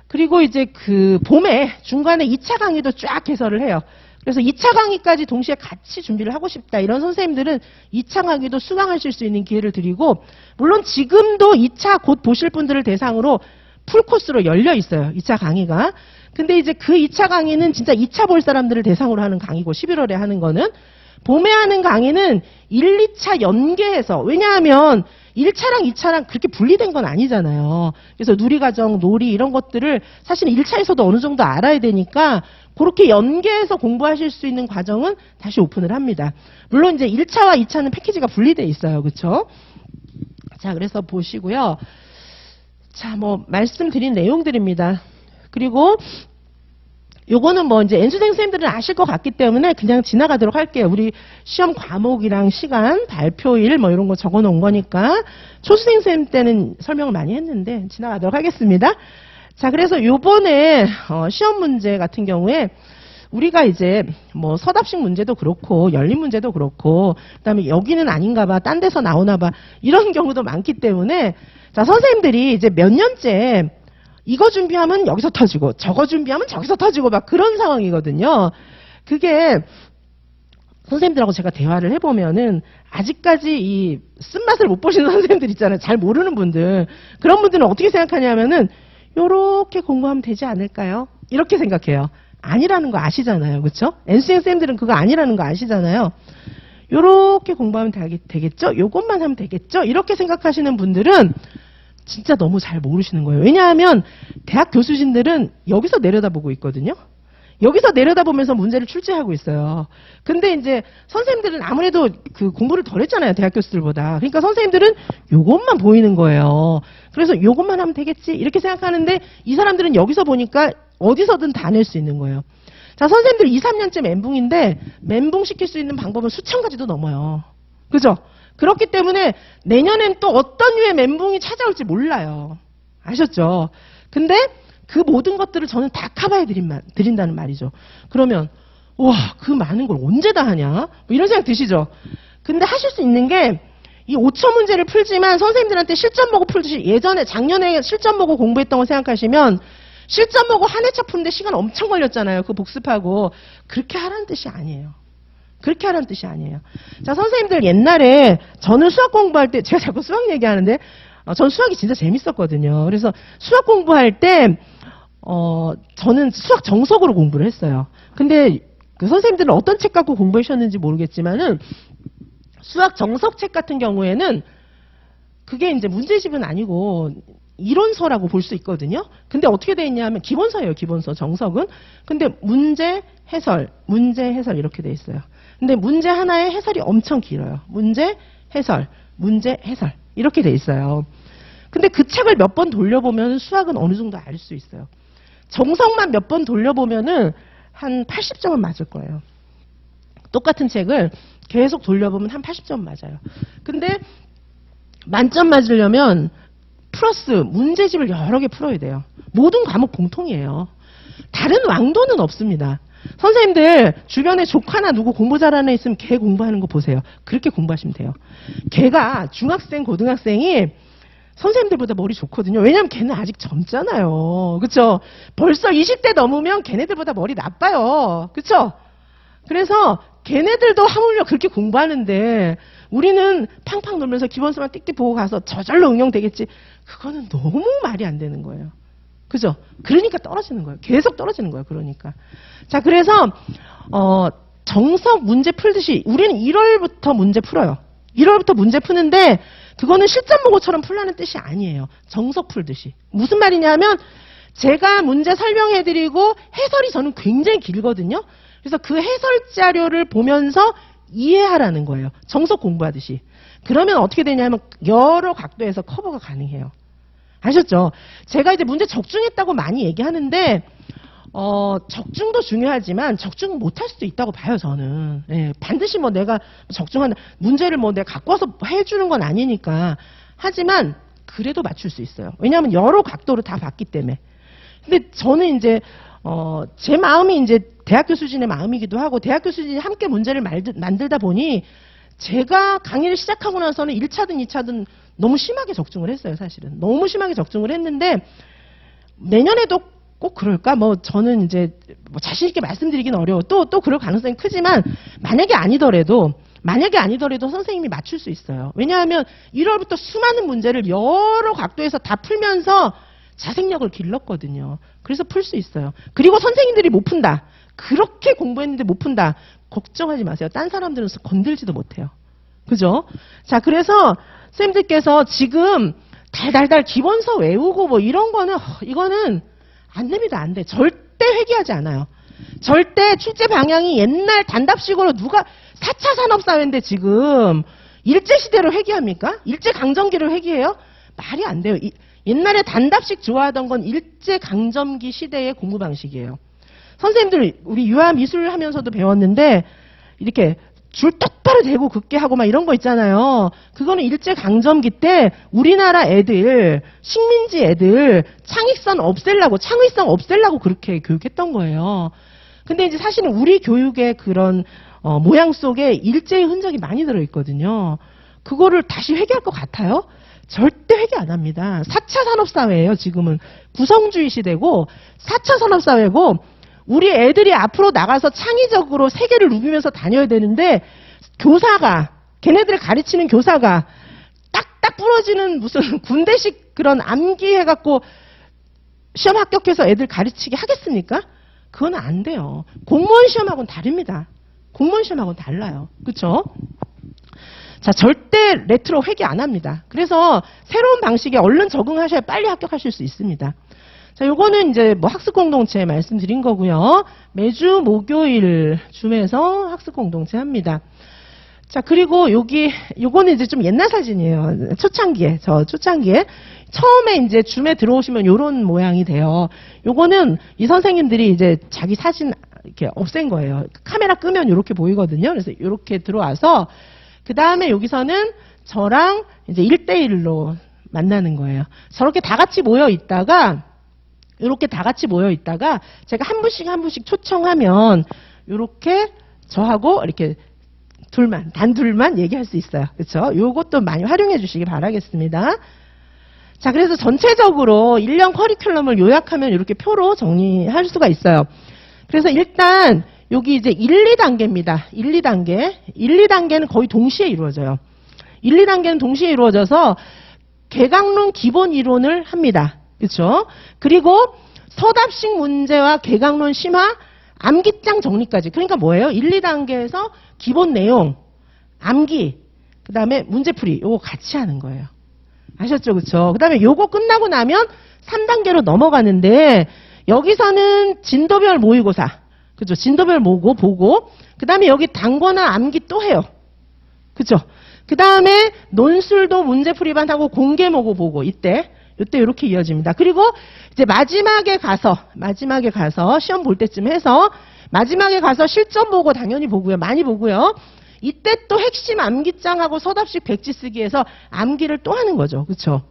그리고 이제 그 봄에 중간에 2차 강의도 쫙 개설을 해요. 그래서 2차 강의까지 동시에 같이 준비를 하고 싶다. 이런 선생님들은 2차 강의도 수강하실 수 있는 기회를 드리고 물론 지금도 2차 곧 보실 분들을 대상으로 풀코스로 열려 있어요. 2차 강의가. 근데 이제 그 2차 강의는 진짜 2차 볼 사람들을 대상으로 하는 강의고 11월에 하는 거는 봄에 하는 강의는 1, 2차 연계해서 왜냐하면 1차랑 2차랑 그렇게 분리된 건 아니잖아요. 그래서 누리과정, 놀이 이런 것들을 사실은 1차에서도 어느 정도 알아야 되니까 그렇게 연계해서 공부하실 수 있는 과정은 다시 오픈을 합니다. 물론 이제 1차와 2차는 패키지가 분리되어 있어요. 그렇죠? 자, 그래서 보시고요. 자, 뭐 말씀드린 내용들입니다. 그리고 요거는 뭐 이제 N수생 선생님들은 아실 것 같기 때문에 그냥 지나가도록 할게요. 우리 시험 과목이랑 시간, 발표일 뭐 이런 거 적어 놓은 거니까 초수생 선생님 때는 설명을 많이 했는데 지나가도록 하겠습니다. 자, 그래서 요번에 시험 문제 같은 경우에 우리가 이제 뭐 서답식 문제도 그렇고 열린 문제도 그렇고 그다음에 여기는 아닌가 봐, 딴 데서 나오나 봐 이런 경우도 많기 때문에 자, 선생님들이 이제 몇 년째 이거 준비하면 여기서 터지고 저거 준비하면 저기서 터지고 막 그런 상황이거든요. 그게 선생님들하고 제가 대화를 해보면은 아직까지 이 쓴맛을 못 보시는 선생님들 있잖아요. 잘 모르는 분들. 그런 분들은 어떻게 생각하냐면은 요렇게 공부하면 되지 않을까요? 이렇게 생각해요. 아니라는 거 아시잖아요. 그렇죠? N수생 선생님들은 그거 아니라는 거 아시잖아요. 요렇게 공부하면 되겠죠? 요것만 하면 되겠죠? 이렇게 생각하시는 분들은 진짜 너무 잘 모르시는 거예요. 왜냐하면 대학 교수진들은 여기서 내려다보고 있거든요. 여기서 내려다보면서 문제를 출제하고 있어요. 근데 이제 선생님들은 아무래도 그 공부를 덜 했잖아요. 대학 교수들보다. 그러니까 선생님들은 요것만 보이는 거예요. 그래서 요것만 하면 되겠지 이렇게 생각하는데 이 사람들은 여기서 보니까 어디서든 다 낼 수 있는 거예요. 자, 선생님들 2, 3년째 멘붕인데 멘붕 시킬 수 있는 방법은 수천 가지도 넘어요. 그죠? 그렇기 때문에 내년엔 또 어떤 류의 멘붕이 찾아올지 몰라요. 아셨죠? 근데 그 모든 것들을 저는 다 커버해 드린다는 말이죠. 그러면 와, 그 많은 걸 언제 다 하냐? 뭐 이런 생각 드시죠? 근데 하실 수 있는 게 이 5초 문제를 풀지만 선생님들한테 실전 보고 풀듯이 예전에 작년에 실전 보고 공부했던 거 생각하시면 실전 보고 한 회차 푸는데 시간 엄청 걸렸잖아요. 그 복습하고. 그렇게 하라는 뜻이 아니에요. 그렇게 하라는 뜻이 아니에요. 자, 선생님들 옛날에 저는 수학 공부할 때 제가 자꾸 수학 얘기하는데 전 수학이 진짜 재밌었거든요. 그래서 수학 공부할 때 저는 수학 정석으로 공부를 했어요. 근데 그 선생님들은 어떤 책 갖고 공부하셨는지 모르겠지만은 수학 정석 책 같은 경우에는 그게 이제 문제집은 아니고 이론서라고 볼 수 있거든요. 근데 어떻게 돼 있냐면 기본서예요. 기본서 정석은. 근데 문제 해설 이렇게 돼 있어요. 근데 문제 하나의 해설이 엄청 길어요. 문제 해설 이렇게 돼 있어요. 근데 그 책을 몇 번 돌려보면 수학은 어느 정도 알 수 있어요. 정석만 몇 번 돌려보면은 한 80점은 맞을 거예요. 똑같은 책을 계속 돌려보면 한 80점 맞아요. 근데 만점 맞으려면 플러스 문제집을 여러 개 풀어야 돼요. 모든 과목 공통이에요. 다른 왕도는 없습니다. 선생님들 주변에 조카나 누구 공부 잘하는 애 있으면 걔 공부하는 거 보세요. 그렇게 공부하시면 돼요. 걔가 중학생, 고등학생이 선생님들보다 머리 좋거든요. 왜냐면 걔는 아직 젊잖아요. 그쵸? 벌써 20대 넘으면 걔네들보다 머리 나빠요. 그쵸? 그래서 걔네들도 하물며 그렇게 공부하는데 우리는 팡팡 놀면서 기본서만 띡띡 보고 가서 저절로 응용되겠지. 그거는 너무 말이 안 되는 거예요. 그죠? 그러니까 떨어지는 거예요. 계속 떨어지는 거예요. 그러니까. 자, 그래서 정석 문제 풀듯이 우리는 1월부터 문제 풀어요. 1월부터 문제 푸는데 그거는 실전 모고처럼 풀라는 뜻이 아니에요. 정석 풀듯이. 무슨 말이냐면 제가 문제 설명해드리고 해설이 저는 굉장히 길거든요. 그래서 그 해설 자료를 보면서 이해하라는 거예요. 정석 공부하듯이. 그러면 어떻게 되냐면 여러 각도에서 커버가 가능해요. 아셨죠? 제가 이제 문제 적중했다고 많이 얘기하는데 적중도 중요하지만 적중 못할 수도 있다고 봐요, 저는. 예, 반드시 뭐 내가 적중한 문제를 뭐 내가 갖고 와서 해주는 건 아니니까. 하지만 그래도 맞출 수 있어요. 왜냐하면 여러 각도로 다 봤기 때문에. 근데 저는 이제 제 마음이 이제 대학교 수준의 마음이기도 하고 대학교 수준이 함께 문제를 만들다 보니 제가 강의를 시작하고 나서는 1차든 2차든 너무 심하게 적중을 했어요, 사실은. 너무 심하게 적중을 했는데 내년에도 꼭 그럴까? 뭐 저는 이제 뭐 자신 있게 말씀드리긴 어려워. 또 그럴 가능성이 크지만 만약에 아니더라도 선생님이 맞출 수 있어요. 왜냐하면 1월부터 수많은 문제를 여러 각도에서 다 풀면서 자생력을 길렀거든요. 그래서 풀 수 있어요. 그리고 선생님들이 못 푼다. 그렇게 공부했는데 못 푼다. 걱정하지 마세요. 딴 사람들은 건들지도 못해요. 그죠? 자, 그래서 선생님들께서 지금 달달달 기본서 외우고 뭐 이런 거는 이거는 안 됩니다. 안 돼. 절대 회귀하지 않아요. 절대 출제 방향이 옛날 단답식으로 누가 4차 산업사회인데 지금 일제시대로 회귀합니까? 일제강점기를 회귀해요? 말이 안 돼요. 옛날에 단답식 좋아하던 건 일제강점기 시대의 공부 방식이에요. 선생님들 우리 유아미술 하면서도 배웠는데 이렇게 줄 똑바로 대고 긋게 하고 막 이런 거 있잖아요. 그거는 일제강점기 때 우리나라 애들, 식민지 애들 창의성 없애려고 그렇게 교육했던 거예요. 근데 이제 사실은 우리 교육의 그런 모양 속에 일제의 흔적이 많이 들어있거든요. 그거를 다시 회귀할 것 같아요? 절대 회귀 안 합니다. 4차 산업사회예요, 지금은. 구성주의 시대고 4차 산업사회고 우리 애들이 앞으로 나가서 창의적으로 세계를 누비면서 다녀야 되는데 걔네들을 가르치는 교사가 딱딱 부러지는 무슨 군대식 그런 암기해갖고 시험 합격해서 애들 가르치게 하겠습니까? 그건 안 돼요. 공무원 시험하고는 다릅니다. 공무원 시험하고는 달라요. 그렇죠? 자, 절대 레트로 회귀 안 합니다. 그래서 새로운 방식에 얼른 적응하셔야 빨리 합격하실 수 있습니다. 자, 요거는 이제 뭐 학습 공동체 말씀드린 거고요. 매주 목요일 줌에서 학습 공동체 합니다. 자, 그리고 요거는 이제 좀 옛날 사진이에요. 초창기에 처음에 이제 줌에 들어오시면 요런 모양이 돼요. 요거는 이 선생님들이 이제 자기 사진 이렇게 없앤 거예요. 카메라 끄면 이렇게 보이거든요. 그래서 이렇게 들어와서 그 다음에 여기서는 저랑 이제 1대1로 만나는 거예요. 저렇게 다 같이 모여 있다가 제가 한 분씩 초청하면 이렇게 저하고 이렇게 단둘만 얘기할 수 있어요. 그렇죠? 요것도 많이 활용해 주시기 바라겠습니다. 자, 그래서 전체적으로 1년 커리큘럼을 요약하면 이렇게 표로 정리할 수가 있어요. 그래서 일단 여기 이제 1, 2단계입니다. 1, 2단계는 거의 동시에 이루어져요. 1, 2단계는 동시에 이루어져서 개강론 기본 이론을 합니다. 그렇죠? 그리고 서답식 문제와 개강론 심화, 암기장 정리까지. 그러니까 뭐예요? 1, 2단계에서 기본 내용, 암기, 그 다음에 문제풀이 요거 같이 하는 거예요. 아셨죠? 그렇죠? 그 다음에 요거 끝나고 나면 3단계로 넘어가는데 여기서는 진도별 모의고사, 그죠? 진도별 모고 보고 그 다음에 여기 단거나 암기 또 해요. 그죠? 그 다음에 논술도 문제풀이반 하고 공개 모고 보고 이때 이렇게 이어집니다. 그리고 이제 마지막에 가서 시험 볼 때쯤 해서 마지막에 가서 실전 보고 당연히 보고요. 많이 보고요. 이때 또 핵심 암기장하고 서답식 백지 쓰기에서 암기를 또 하는 거죠. 그렇죠?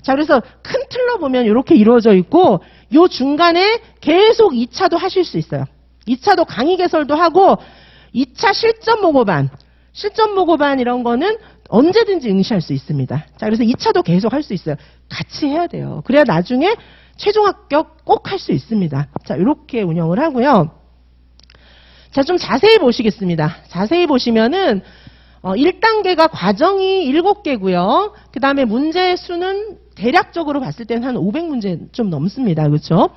자, 그래서 큰 틀로 보면 이렇게 이루어져 있고 요 중간에 계속 2차도 하실 수 있어요. 2차도 강의 개설도 하고 2차 실전 모고반 이런 거는 언제든지 응시할 수 있습니다. 자, 그래서 2차도 계속 할 수 있어요. 같이 해야 돼요. 그래야 나중에 최종 합격 꼭 할 수 있습니다. 자, 이렇게 운영을 하고요. 자, 좀 자세히 보시겠습니다. 자세히 보시면은 1단계가 과정이 7개고요. 그 다음에 문제 수는 대략적으로 봤을 때는 한 500문제 좀 넘습니다. 그렇죠?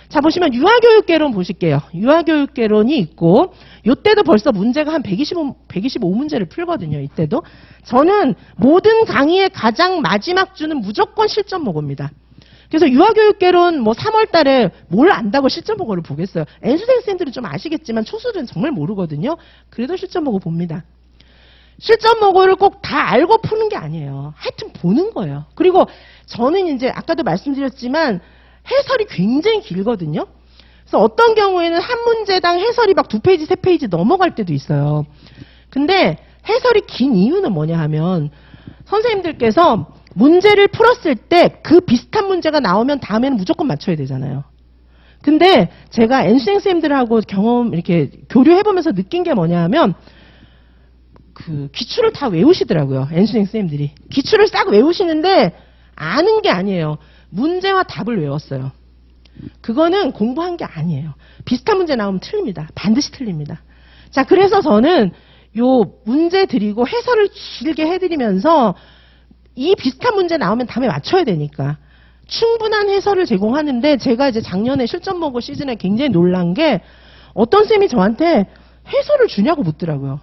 자, 보시면 유아교육개론 보실게요. 유아교육개론이 있고 이때도 벌써 문제가 한 125문제를 풀거든요. 이때도. 저는 모든 강의의 가장 마지막 주는 무조건 실전 모고입니다. 그래서 유아교육개론 뭐 3월 달에 뭘 안다고 실전 모고를 보겠어요. N수생 쌤들은 좀 아시겠지만 초수들은 정말 모르거든요. 그래도 실전 모고 봅니다. 실전 모고를 꼭 다 알고 푸는 게 아니에요. 하여튼 보는 거예요. 그리고 저는 이제 아까도 말씀드렸지만 해설이 굉장히 길거든요. 그래서 어떤 경우에는 한 문제당 해설이 막 2페이지, 3페이지 넘어갈 때도 있어요. 근데 해설이 긴 이유는 뭐냐 하면 선생님들께서 문제를 풀었을 때 그 비슷한 문제가 나오면 다음에는 무조건 맞춰야 되잖아요. 근데 제가 N수생 선생님들하고 경험 이렇게 교류해보면서 느낀 게 뭐냐 하면 그 기출을 다 외우시더라고요. N수생 선생님들이. 기출을 싹 외우시는데 아는 게 아니에요. 문제와 답을 외웠어요. 그거는 공부한 게 아니에요. 비슷한 문제 나오면 틀립니다. 반드시 틀립니다. 자, 그래서 저는 요 문제 드리고 해설을 길게 해드리면서 이 비슷한 문제 나오면 다음에 맞춰야 되니까 충분한 해설을 제공하는데 제가 이제 작년에 실전 모고 시즌에 굉장히 놀란 게 어떤 쌤이 저한테 해설을 주냐고 묻더라고요.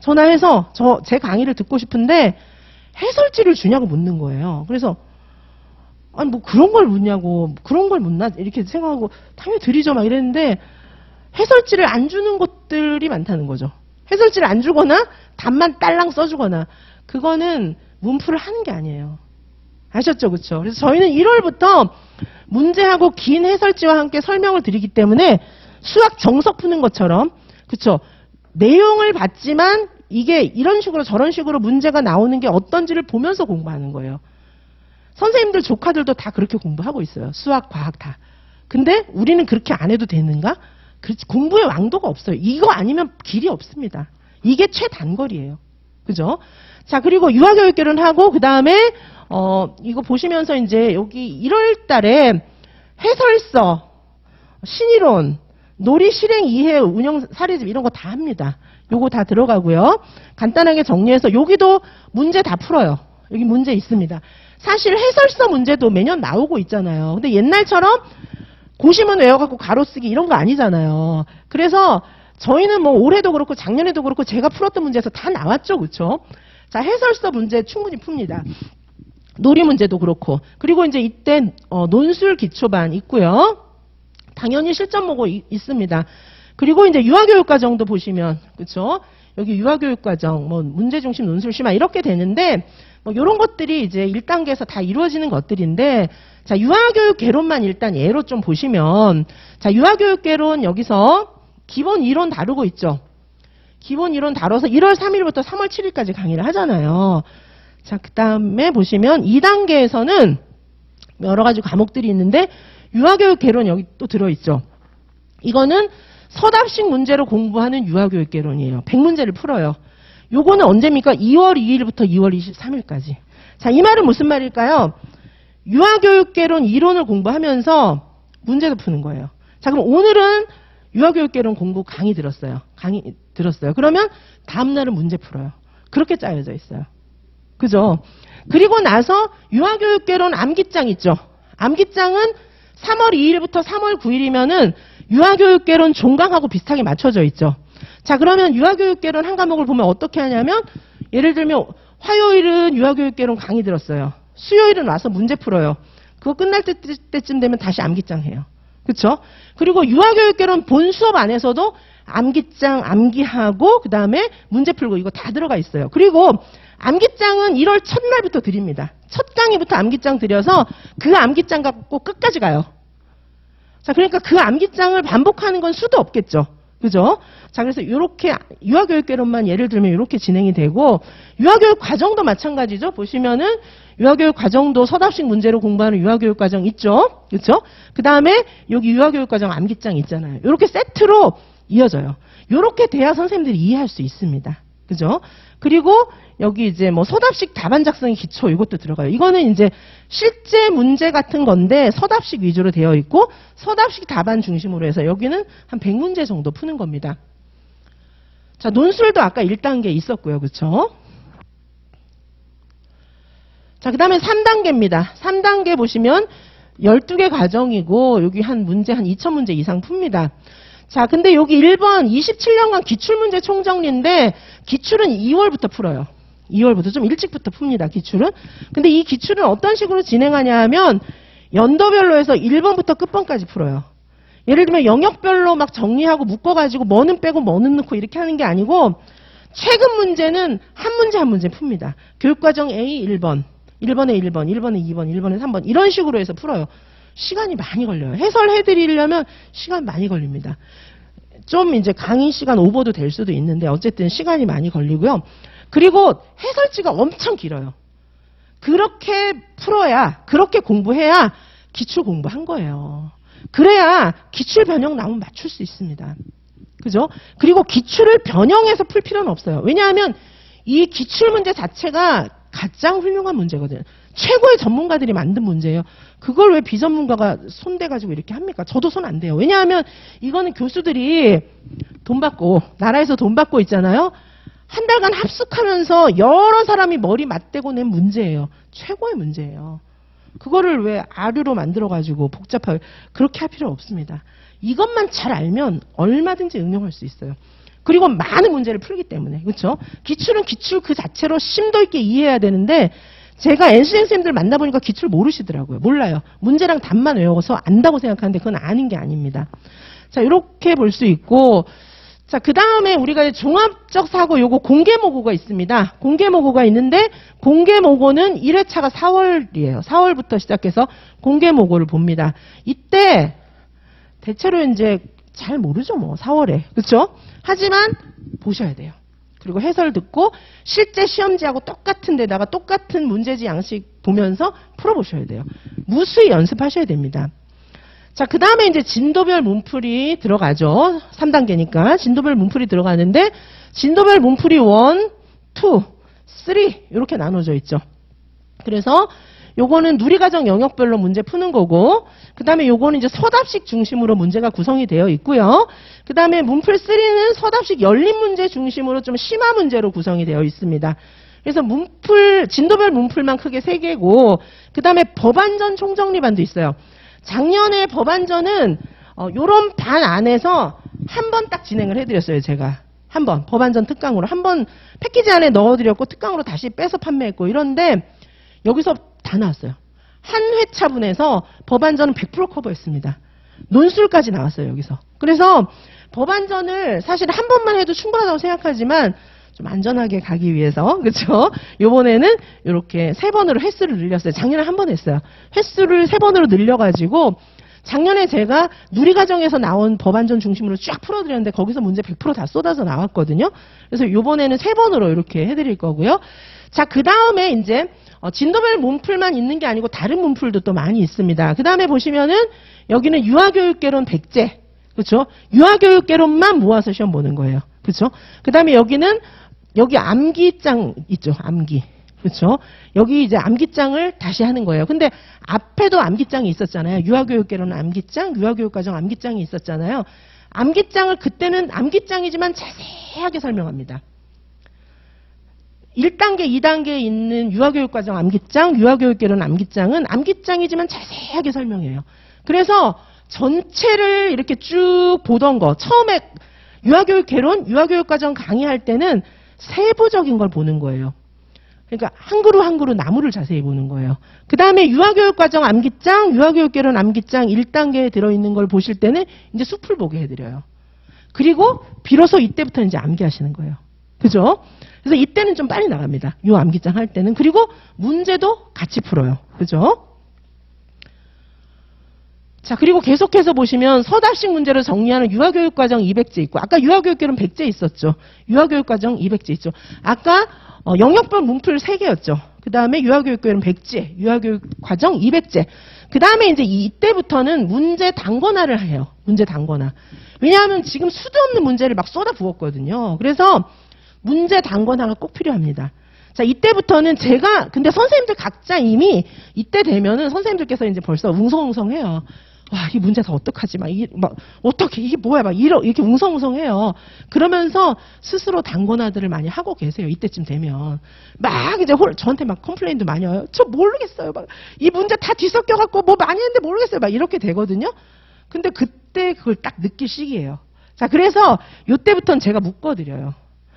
전화해서 제 강의를 듣고 싶은데 해설지를 주냐고 묻는 거예요. 그래서 아니 뭐 그런 걸 묻냐고 그런 걸 묻나 이렇게 생각하고 당연히 드리죠 막 이랬는데 해설지를 안 주는 곳들이 많다는 거죠. 해설지를 안 주거나 답만 딸랑 써주거나 그거는 문풀을 하는 게 아니에요. 아셨죠? 그렇죠? 그래서 저희는 1월부터 문제하고 긴 해설지와 함께 설명을 드리기 때문에 수학 정석 푸는 것처럼 그렇죠? 내용을 봤지만 이게 이런 식으로 저런 식으로 문제가 나오는 게 어떤지를 보면서 공부하는 거예요. 선생님들 조카들도 다 그렇게 공부하고 있어요. 수학, 과학 다. 근데 우리는 그렇게 안 해도 되는가? 공부의 왕도가 없어요. 이거 아니면 길이 없습니다. 이게 최단거리예요. 그죠? 자, 그리고 유아교육개론 하고 그 다음에 이거 보시면서 이제 여기 1월 달에 해설서, 신이론, 놀이 실행 이해 운영 사례집 이런 거 다 합니다. 요거 다 들어가고요. 간단하게 정리해서 여기도 문제 다 풀어요. 여기 문제 있습니다. 사실 해설서 문제도 매년 나오고 있잖아요. 근데 옛날처럼 고시문 외워갖고 가로 쓰기 이런 거 아니잖아요. 그래서 저희는 뭐 올해도 그렇고 작년에도 그렇고 제가 풀었던 문제에서 다 나왔죠. 그렇죠? 자, 해설서 문제 충분히 풉니다. 놀이 문제도 그렇고. 그리고 이제 이때 논술 기초반 있고요. 당연히 실전 모고 있습니다. 그리고 이제 유아교육과정도 보시면 그렇죠? 여기 유아교육과정, 뭐 문제중심 논술 심화 이렇게 되는데 뭐 이런 것들이 이제 1단계에서 다 이루어지는 것들인데 자, 유아교육 개론만 일단 예로 좀 보시면 자, 유아교육 개론 여기서 기본 이론 다루고 있죠. 기본 이론 다뤄서 1월 3일부터 3월 7일까지 강의를 하잖아요. 자, 그 다음에 보시면 2단계에서는 여러 가지 과목들이 있는데 유아교육 개론 여기 또 들어있죠. 이거는 서답식 문제로 공부하는 유아교육 개론이에요. 100문제를 풀어요. 요거는 언제입니까? 2월 2일부터 2월 23일까지. 자, 이 말은 무슨 말일까요? 유아교육 개론 이론을 공부하면서 문제도 푸는 거예요. 자, 그럼 오늘은 유아교육 개론 공부 강의 들었어요. 그러면 다음날은 문제 풀어요. 그렇게 짜여져 있어요. 그죠? 그리고 나서 유아교육 개론 암기장 있죠. 암기장은 3월 2일부터 3월 9일이면은 유아교육 개론 종강하고 비슷하게 맞춰져 있죠. 자, 그러면 유아교육 개론 한 과목을 보면 어떻게 하냐면 예를 들면 화요일은 유아교육 개론 강의 들었어요. 수요일은 와서 문제 풀어요. 그거 끝날 때쯤 되면 다시 암기장 해요. 그렇죠? 그리고 유아교육 개론 본 수업 안에서도 암기장 암기하고 그 다음에 문제 풀고 이거 다 들어가 있어요. 그리고 암기장은 1월 첫날부터 드립니다. 첫 강의부터 암기장 드려서 그 암기장 갖고 끝까지 가요. 자, 그러니까 그 암기장을 반복하는 건 수도 없겠죠. 그죠? 자, 그래서 이렇게 유아교육 개론만 예를 들면 이렇게 진행이 되고 유아교육 과정도 마찬가지죠. 보시면은 유아교육 과정도 서답식 문제로 공부하는 유아교육 과정 있죠. 그렇죠? 그 다음에 여기 유아교육 과정 암기장 있잖아요. 이렇게 세트로 이어져요. 이렇게 돼야 선생님들이 이해할 수 있습니다. 그죠? 그리고 여기 이제 뭐 서답식 답안 작성의 기초 이것도 들어가요. 이거는 이제 실제 문제 같은 건데 서답식 위주로 되어 있고 서답식 답안 중심으로 해서 여기는 한 100문제 정도 푸는 겁니다. 자, 논술도 아까 1단계 있었고요. 그렇죠? 자, 그 다음에 3단계입니다. 3단계 보시면 12개 과정이고 여기 한 문제 한 2000문제 이상 풉니다. 자, 근데 여기 1번 27년간 기출문제 총정리인데 기출은 2월부터 풀어요. 2월부터 좀 일찍부터 풉니다. 기출은. 근데 이 기출은 어떤 식으로 진행하냐 하면 연도별로 해서 1번부터 끝번까지 풀어요. 예를 들면 영역별로 막 정리하고 묶어가지고 뭐는 빼고 뭐는 넣고 이렇게 하는 게 아니고 최근 문제는 한 문제 한 문제 풉니다. 교육과정 A 1번, 1번에 1번, 1번에 2번, 1번에 3번 이런 식으로 해서 풀어요. 시간이 많이 걸려요. 해설해드리려면 시간 많이 걸립니다. 좀 이제 강의 시간 오버도 될 수도 있는데 어쨌든 시간이 많이 걸리고요. 그리고 해설지가 엄청 길어요. 그렇게 풀어야, 그렇게 공부해야 기출 공부한 거예요. 그래야 기출 변형 나오면 맞출 수 있습니다. 그죠? 그리고 기출을 변형해서 풀 필요는 없어요. 왜냐하면 이 기출 문제 자체가 가장 훌륭한 문제거든요. 최고의 전문가들이 만든 문제예요. 그걸 왜 비전문가가 손대가지고 이렇게 합니까? 저도 손 안 대요. 왜냐하면 이거는 교수들이 돈 받고, 나라에서 돈 받고 있잖아요. 한 달간 합숙하면서 여러 사람이 머리 맞대고 낸 문제예요. 최고의 문제예요. 그거를 왜 아류로 만들어가지고 복잡하게 그렇게 할 필요 없습니다. 이것만 잘 알면 얼마든지 응용할 수 있어요. 그리고 많은 문제를 풀기 때문에. 그렇죠? 기출은 기출 그 자체로 심도 있게 이해해야 되는데 제가 NC생님들 만나보니까 기출 모르시더라고요. 몰라요. 문제랑 답만 외워서 안다고 생각하는데 그건 아닌 게 아닙니다. 자, 이렇게 볼 수 있고 자, 그 다음에 우리가 종합적 사고 요거 공개 모고가 있습니다. 공개 모고가 있는데 공개 모고는 1회차가 4월이에요. 4월부터 시작해서 공개 모고를 봅니다. 이때 대체로 이제 잘 모르죠, 뭐 4월에. 그렇죠? 하지만 보셔야 돼요. 그리고 해설 듣고 실제 시험지하고 똑같은 데다가 똑같은 문제지 양식 보면서 풀어보셔야 돼요. 무수히 연습하셔야 됩니다. 자, 그 다음에 이제 진도별 문풀이 들어가죠. 3단계니까. 진도별 문풀이 들어가는데, 진도별 문풀이 1, 2, 3, 이렇게 나눠져 있죠. 그래서, 요거는 누리과정 영역별로 문제 푸는 거고, 그 다음에 요거는 이제 서답식 중심으로 문제가 구성이 되어 있고요. 그 다음에 문풀 3는 서답식 열린 문제 중심으로 좀 심화 문제로 구성이 되어 있습니다. 그래서 문풀, 진도별 문풀만 크게 3개고, 그 다음에 법안전 총정리반도 있어요. 작년에 법안전은 요런 반 안에서 한 번 딱 진행을 해드렸어요. 제가 한 번 법안전 특강으로 한 번 패키지 안에 넣어드렸고 특강으로 다시 빼서 판매했고 이런데 여기서 다 나왔어요. 한 회차분에서 법안전은 100% 커버했습니다. 논술까지 나왔어요. 여기서. 그래서 법안전을 사실 한 번만 해도 충분하다고 생각하지만 좀 안전하게 가기 위해서, 그렇죠? 요번에는 이렇게 3번으로 횟수를 늘렸어요. 작년에 한 번 했어요. 횟수를 3번으로 늘려가지고 작년에 제가 누리과정에서 나온 법안전 중심으로 쫙 풀어드렸는데 거기서 문제 100% 다 쏟아져 나왔거든요. 그래서 요번에는 3번으로 이렇게 해드릴 거고요. 자, 그 다음에 이제 진도별 문풀만 있는 게 아니고 다른 문풀도 또 많이 있습니다. 그 다음에 보시면은 여기는 유아교육개론 100제, 그렇죠? 유아교육개론만 모아서 시험 보는 거예요. 그렇죠? 그 다음에 여기는 여기 암기장 있죠. 암기. 그렇죠? 여기 이제 암기장을 다시 하는 거예요. 근데 앞에도 암기장이 있었잖아요. 유아교육개론 암기장, 유아교육과정 암기장이 있었잖아요. 암기장을 그때는 암기장이지만 자세하게 설명합니다. 1단계, 2단계에 있는 유아교육과정 암기장, 유아교육개론 암기장은 암기장이지만 자세하게 설명해요. 그래서 전체를 이렇게 쭉 보던 거, 처음에 유아교육개론, 유아교육과정 강의할 때는 세부적인 걸 보는 거예요. 그러니까 한 그루 한 그루 나무를 자세히 보는 거예요. 그 다음에 유아교육과정 암기장, 유아교육개론 암기장 1단계에 들어있는 걸 보실 때는 이제 숲을 보게 해드려요. 그리고 비로소 이때부터 이제 암기하시는 거예요. 그죠? 그래서 이때는 좀 빨리 나갑니다. 요 암기장 할 때는. 그리고 문제도 같이 풀어요. 그죠? 자, 그리고 계속해서 보시면 서답식 문제를 정리하는 유아교육과정 200제 있고, 아까 유아교육개론 100제 있었죠. 유아교육과정 200제 있죠. 아까 영역별 문풀 3개였죠. 그 다음에 유아교육개론 100제, 유아교육과정 200제. 그 다음에 이제 이때부터는 문제 단권화를 해요. 문제 단권화. 왜냐하면 지금 수도 없는 문제를 막 쏟아 부었거든요. 그래서 문제 단권화가 꼭 필요합니다. 자, 이때부터는 제가, 근데 선생님들 각자 이미 이때 되면은 선생님들께서 이제 벌써 웅성웅성해요. 와, 이 문제 다 어떡하지? 어떻게, 이게 뭐야? 이렇게 웅성웅성해요. 그러면서 스스로 단권화들을 많이 하고 계세요. 이때쯤 되면. 이제 저한테 컴플레인도 많이 와요. 저 모르겠어요. 이 문제 다 뒤섞여갖고 뭐 많이 했는데 모르겠어요. 이렇게 되거든요. 근데 그때 그걸 딱 느낄 시기예요. 자, 그래서 요때부터는 제가 묶어드려요.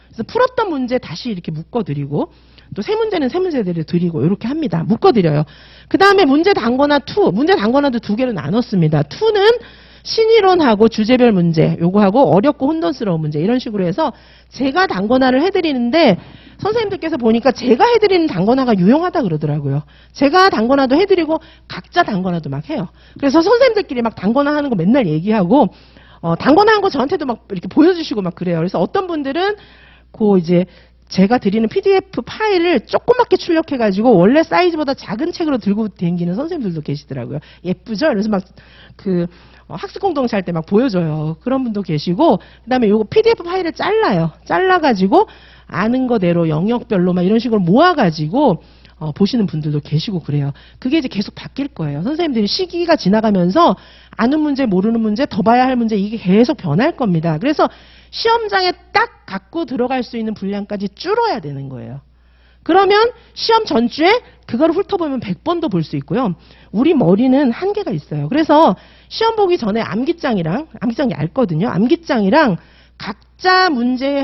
그래서 풀었던 문제 다시 이렇게 묶어드리고, 또 세 문제는 세 문제들을 드리고, 이렇게 합니다. 묶어드려요. 그 다음에 문제 단권화 2. 문제 단권화도 2개로 나눴습니다. 2는 신이론하고 주제별 문제 요거하고 어렵고 혼돈스러운 문제 이런 식으로 해서 제가 단권화를 해드리는데 선생님들께서 보니까 제가 해드리는 단권화가 유용하다 그러더라고요. 제가 단권화도 해드리고 각자 단권화도 막 해요. 그래서 선생님들끼리 막 단권화 하는 거 맨날 얘기하고 단권화 한 거 저한테도 막 이렇게 보여주시고 막 그래요. 그래서 어떤 분들은 이제 제가 드리는 PDF 파일을 조그맣게 출력해가지고 원래 사이즈보다 작은 책으로 들고 다니는 선생님들도 계시더라고요. 예쁘죠? 그래서 막 학습 공동체 할 때 막 보여줘요. 그런 분도 계시고, 그 다음에 요거 PDF 파일을 잘라요. 잘라가지고 아는 거대로 영역별로 막 이런 식으로 모아가지고 보시는 분들도 계시고 그래요. 그게 이제 계속 바뀔 거예요. 선생님들이 시기가 지나가면서 아는 문제, 모르는 문제, 더 봐야 할 문제 이게 계속 변할 겁니다. 그래서 시험장에 딱 갖고 들어갈 수 있는 분량까지 줄어야 되는 거예요. 그러면 시험 전주에 그걸 훑어보면 100번도 볼 수 있고요. 우리 머리는 한계가 있어요. 그래서 시험 보기 전에 암기장이 얇거든요. 암기장이랑 각자 문제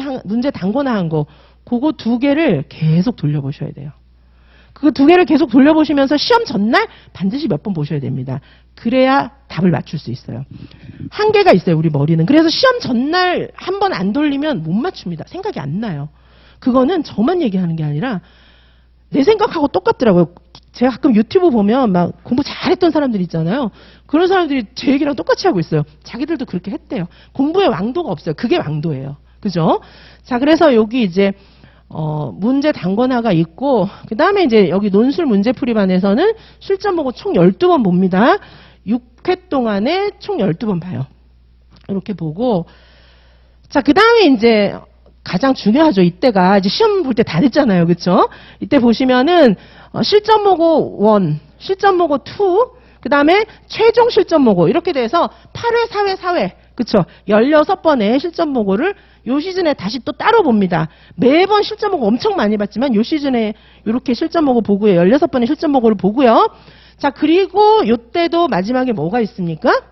단권화한 거 그거 2개를 계속 돌려보셔야 돼요. 그 2개를 계속 돌려보시면서 시험 전날 반드시 몇 번 보셔야 됩니다. 그래야 답을 맞출 수 있어요. 한계가 있어요, 우리 머리는. 그래서 시험 전날 한 번 안 돌리면 못 맞춥니다. 생각이 안 나요. 그거는 저만 얘기하는 게 아니라 내 생각하고 똑같더라고요. 제가 가끔 유튜브 보면 막 공부 잘했던 사람들 있잖아요. 그런 사람들이 제 얘기랑 똑같이 하고 있어요. 자기들도 그렇게 했대요. 공부에 왕도가 없어요. 그게 왕도예요. 그죠? 자, 그래서 여기 이제 문제 단권화가 있고, 그 다음에 이제 여기 논술 문제풀이반에서는 실전 보고 총 12번 봅니다. 6회 동안에 총 12번 봐요. 이렇게 보고, 자, 그 다음에 이제 가장 중요하죠. 이때가 이제 시험 볼 때 다 됐잖아요. 그쵸? 이때 보시면은 실전 모고 1, 실전 모고 2, 그 다음에 최종 실전 모고 이렇게 돼서 8회, 4회, 4회. 그쵸? 16번의 실전 모고를 요 시즌에 다시 또 따로 봅니다. 매번 실전 모고 엄청 많이 봤지만 요 시즌에 이렇게 실전 모고 보고요. 16번의 실전 모고를 보고요. 자, 그리고 요때도 마지막에 뭐가 있습니까?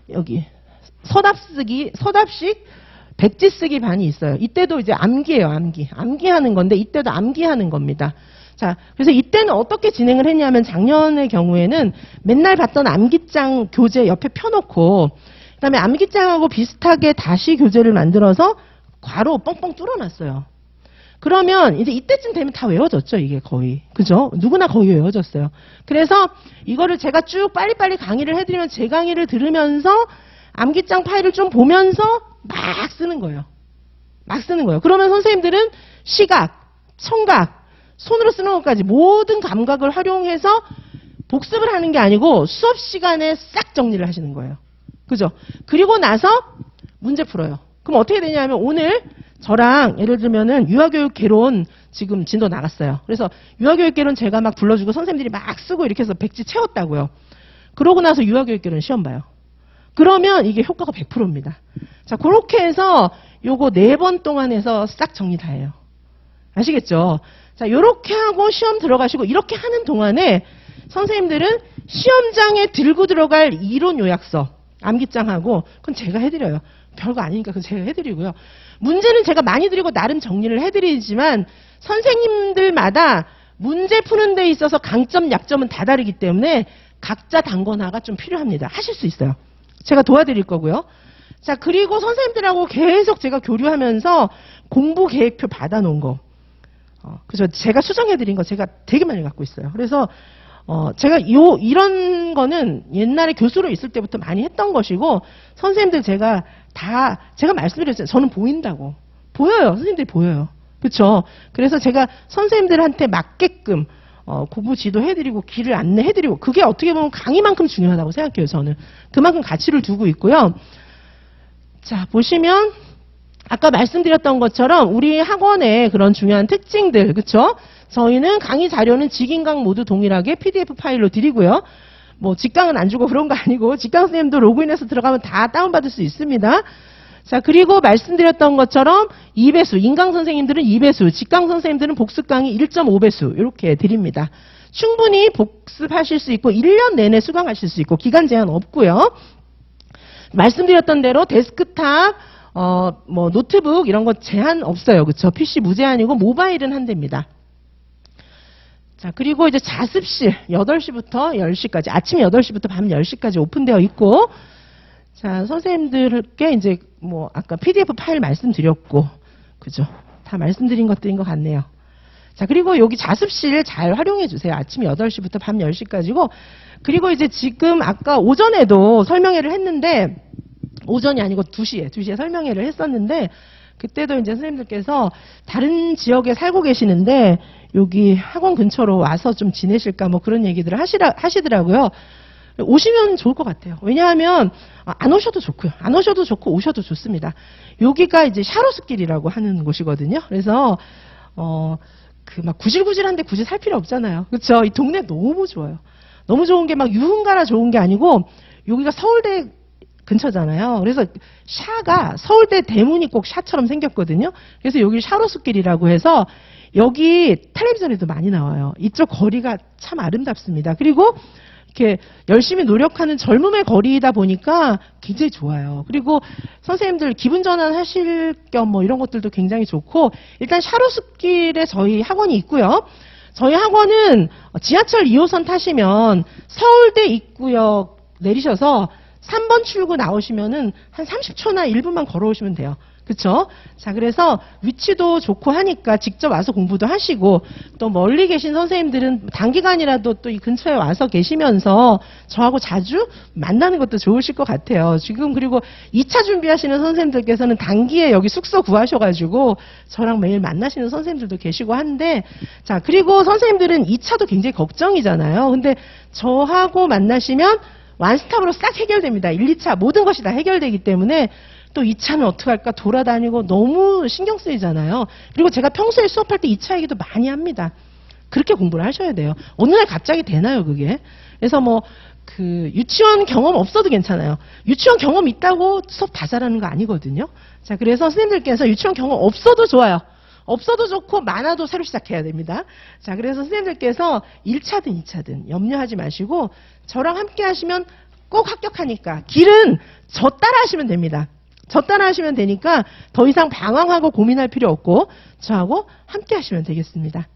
여기 서답식 백지 쓰기 반이 있어요. 이때도 이제 암기예요, 암기. 암기하는 건데 이때도 암기하는 겁니다. 자, 그래서 이때는 어떻게 진행을 했냐면 작년의 경우에는 맨날 봤던 암기장 교재 옆에 펴놓고 그다음에 암기장하고 비슷하게 다시 교재를 만들어서 괄호 뻥뻥 뚫어놨어요. 그러면 이제 이때쯤 되면 다 외워졌죠, 이게 거의. 그죠? 누구나 거의 외워졌어요. 그래서 이거를 제가 쭉 빨리빨리 강의를 해드리면 제 강의를 들으면서 암기장 파일을 좀 보면서 막 쓰는 거예요. 막 쓰는 거예요. 그러면 선생님들은 시각, 청각, 손으로 쓰는 것까지 모든 감각을 활용해서 복습을 하는 게 아니고 수업 시간에 싹 정리를 하시는 거예요. 그죠? 그리고 나서 문제 풀어요. 그럼 어떻게 되냐면 오늘 저랑 예를 들면은 유아교육 개론 지금 진도 나갔어요. 그래서 유아교육 개론 제가 막 불러주고 선생님들이 막 쓰고 이렇게 해서 백지 채웠다고요. 그러고 나서 유아교육 개론 시험 봐요. 그러면 이게 효과가 100%입니다. 자, 그렇게 해서 요거 4번 동안 해서 싹 정리 다 해요. 아시겠죠? 자, 요렇게 하고 시험 들어가시고 이렇게 하는 동안에 선생님들은 시험장에 들고 들어갈 이론 요약서, 암기장하고 그건 제가 해드려요. 별거 아니니까 그건 제가 해드리고요. 문제는 제가 많이 드리고 나름 정리를 해드리지만 선생님들마다 문제 푸는 데 있어서 강점, 약점은 다 다르기 때문에 각자 단권화가 좀 필요합니다. 하실 수 있어요. 제가 도와드릴 거고요. 자, 그리고 선생님들하고 계속 제가 교류하면서 공부 계획표 받아놓은 거. 그래서 제가 수정해드린 거 제가 되게 많이 갖고 있어요. 그래서 제가 이런 거는 옛날에 교수로 있을 때부터 많이 했던 것이고 선생님들 제가 말씀드렸잖아요. 저는 보인다고. 보여요. 선생님들이 보여요. 그렇죠? 그래서 제가 선생님들한테 맞게끔 공부 지도해드리고 길을 안내해드리고 그게 어떻게 보면 강의만큼 중요하다고 생각해요. 저는. 그만큼 가치를 두고 있고요. 자, 보시면 아까 말씀드렸던 것처럼 우리 학원의 그런 중요한 특징들, 그렇죠? 저희는 강의 자료는 직인강 모두 동일하게 PDF 파일로 드리고요. 뭐 직강은 안 주고 그런 거 아니고 직강 선생님도 로그인해서 들어가면 다 다운받을 수 있습니다. 자, 그리고 말씀드렸던 것처럼 2배수, 인강 선생님들은 2배수, 직강 선생님들은 복습 강의 1.5배수 이렇게 드립니다. 충분히 복습하실 수 있고 1년 내내 수강하실 수 있고 기간 제한 없고요. 말씀드렸던 대로 데스크탑, 뭐 노트북 이런 거 제한 없어요. 그렇죠? PC 무제한이고 모바일은 한대입니다. 자, 그리고 이제 자습실 8시부터 10시까지, 아침 8시부터 밤 10시까지 오픈되어 있고, 자, 선생님들께 이제 뭐 아까 PDF 파일 말씀드렸고, 그죠? 다 말씀드린 것들인 것 같네요. 자, 그리고 여기 자습실 잘 활용해 주세요. 아침 8시부터 밤 10시까지고, 그리고 이제 지금 아까 오전에도 설명회를 했는데, 오전이 아니고 2시에 설명회를 했었는데, 그때도 이제 선생님들께서 다른 지역에 살고 계시는데, 여기 학원 근처로 와서 좀 지내실까 뭐 그런 얘기들을 하시더라고요. 오시면 좋을 것 같아요. 왜냐하면 안 오셔도 좋고요. 안 오셔도 좋고 오셔도 좋습니다. 여기가 이제 샤로스길이라고 하는 곳이거든요. 그래서 그 막 구질구질한데 굳이 살 필요 없잖아요. 그렇죠? 이 동네 너무 좋아요. 너무 좋은 게 막 유흥가라 좋은 게 아니고 여기가 서울대 근처잖아요. 그래서 샤가 서울대 대문이 꼭 샤처럼 생겼거든요. 그래서 여기 샤로스길이라고 해서 여기 텔레비전에도 많이 나와요. 이쪽 거리가 참 아름답습니다. 그리고 이렇게 열심히 노력하는 젊음의 거리이다 보니까 굉장히 좋아요. 그리고 선생님들 기분 전환 하실 겸 뭐 이런 것들도 굉장히 좋고, 일단 샤로스길에 저희 학원이 있고요. 저희 학원은 지하철 2호선 타시면 서울대 입구역 내리셔서 3번 출구 나오시면은 한 30초나 1분만 걸어오시면 돼요. 그쵸? 자, 그래서 위치도 좋고 하니까 직접 와서 공부도 하시고, 또 멀리 계신 선생님들은 단기간이라도 또 이 근처에 와서 계시면서 저하고 자주 만나는 것도 좋으실 것 같아요. 지금 그리고 2차 준비하시는 선생님들께서는 단기에 여기 숙소 구하셔가지고 저랑 매일 만나시는 선생님들도 계시고 한데, 자, 그리고 선생님들은 2차도 굉장히 걱정이잖아요. 근데 저하고 만나시면 완스톱으로 싹 해결됩니다. 1, 2차 모든 것이 다 해결되기 때문에 또 2차는 어떻게 할까 돌아다니고 너무 신경 쓰이잖아요. 그리고 제가 평소에 수업할 때 2차 얘기도 많이 합니다. 그렇게 공부를 하셔야 돼요. 어느 날 갑자기 되나요, 그게? 그래서 뭐 그 유치원 경험 없어도 괜찮아요. 유치원 경험 있다고 수업 다 잘하는 거 아니거든요. 자, 그래서 선생님들께서 유치원 경험 없어도 좋아요. 없어도 좋고 많아도 새로 시작해야 됩니다. 자, 그래서 선생님들께서 1차든 2차든 염려하지 마시고 저랑 함께 하시면 꼭 합격하니까 길은 저 따라 하시면 됩니다. 저 따라 하시면 되니까 더 이상 방황하고 고민할 필요 없고 저하고 함께 하시면 되겠습니다.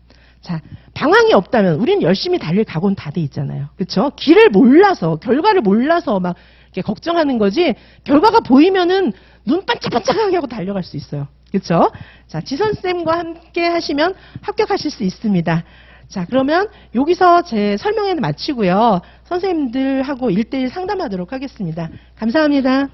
자, 방황이 없다면 우리는 열심히 달릴 각오는 다 돼 있잖아요. 그렇죠? 길을 몰라서, 결과를 몰라서 막 이렇게 걱정하는 거지, 결과가 보이면은 눈 반짝반짝하게 하고 달려갈 수 있어요. 그렇죠? 자, 지선쌤과 함께 하시면 합격하실 수 있습니다. 자, 그러면 여기서 제 설명회는 마치고요. 선생님들하고 1대1 상담하도록 하겠습니다. 감사합니다.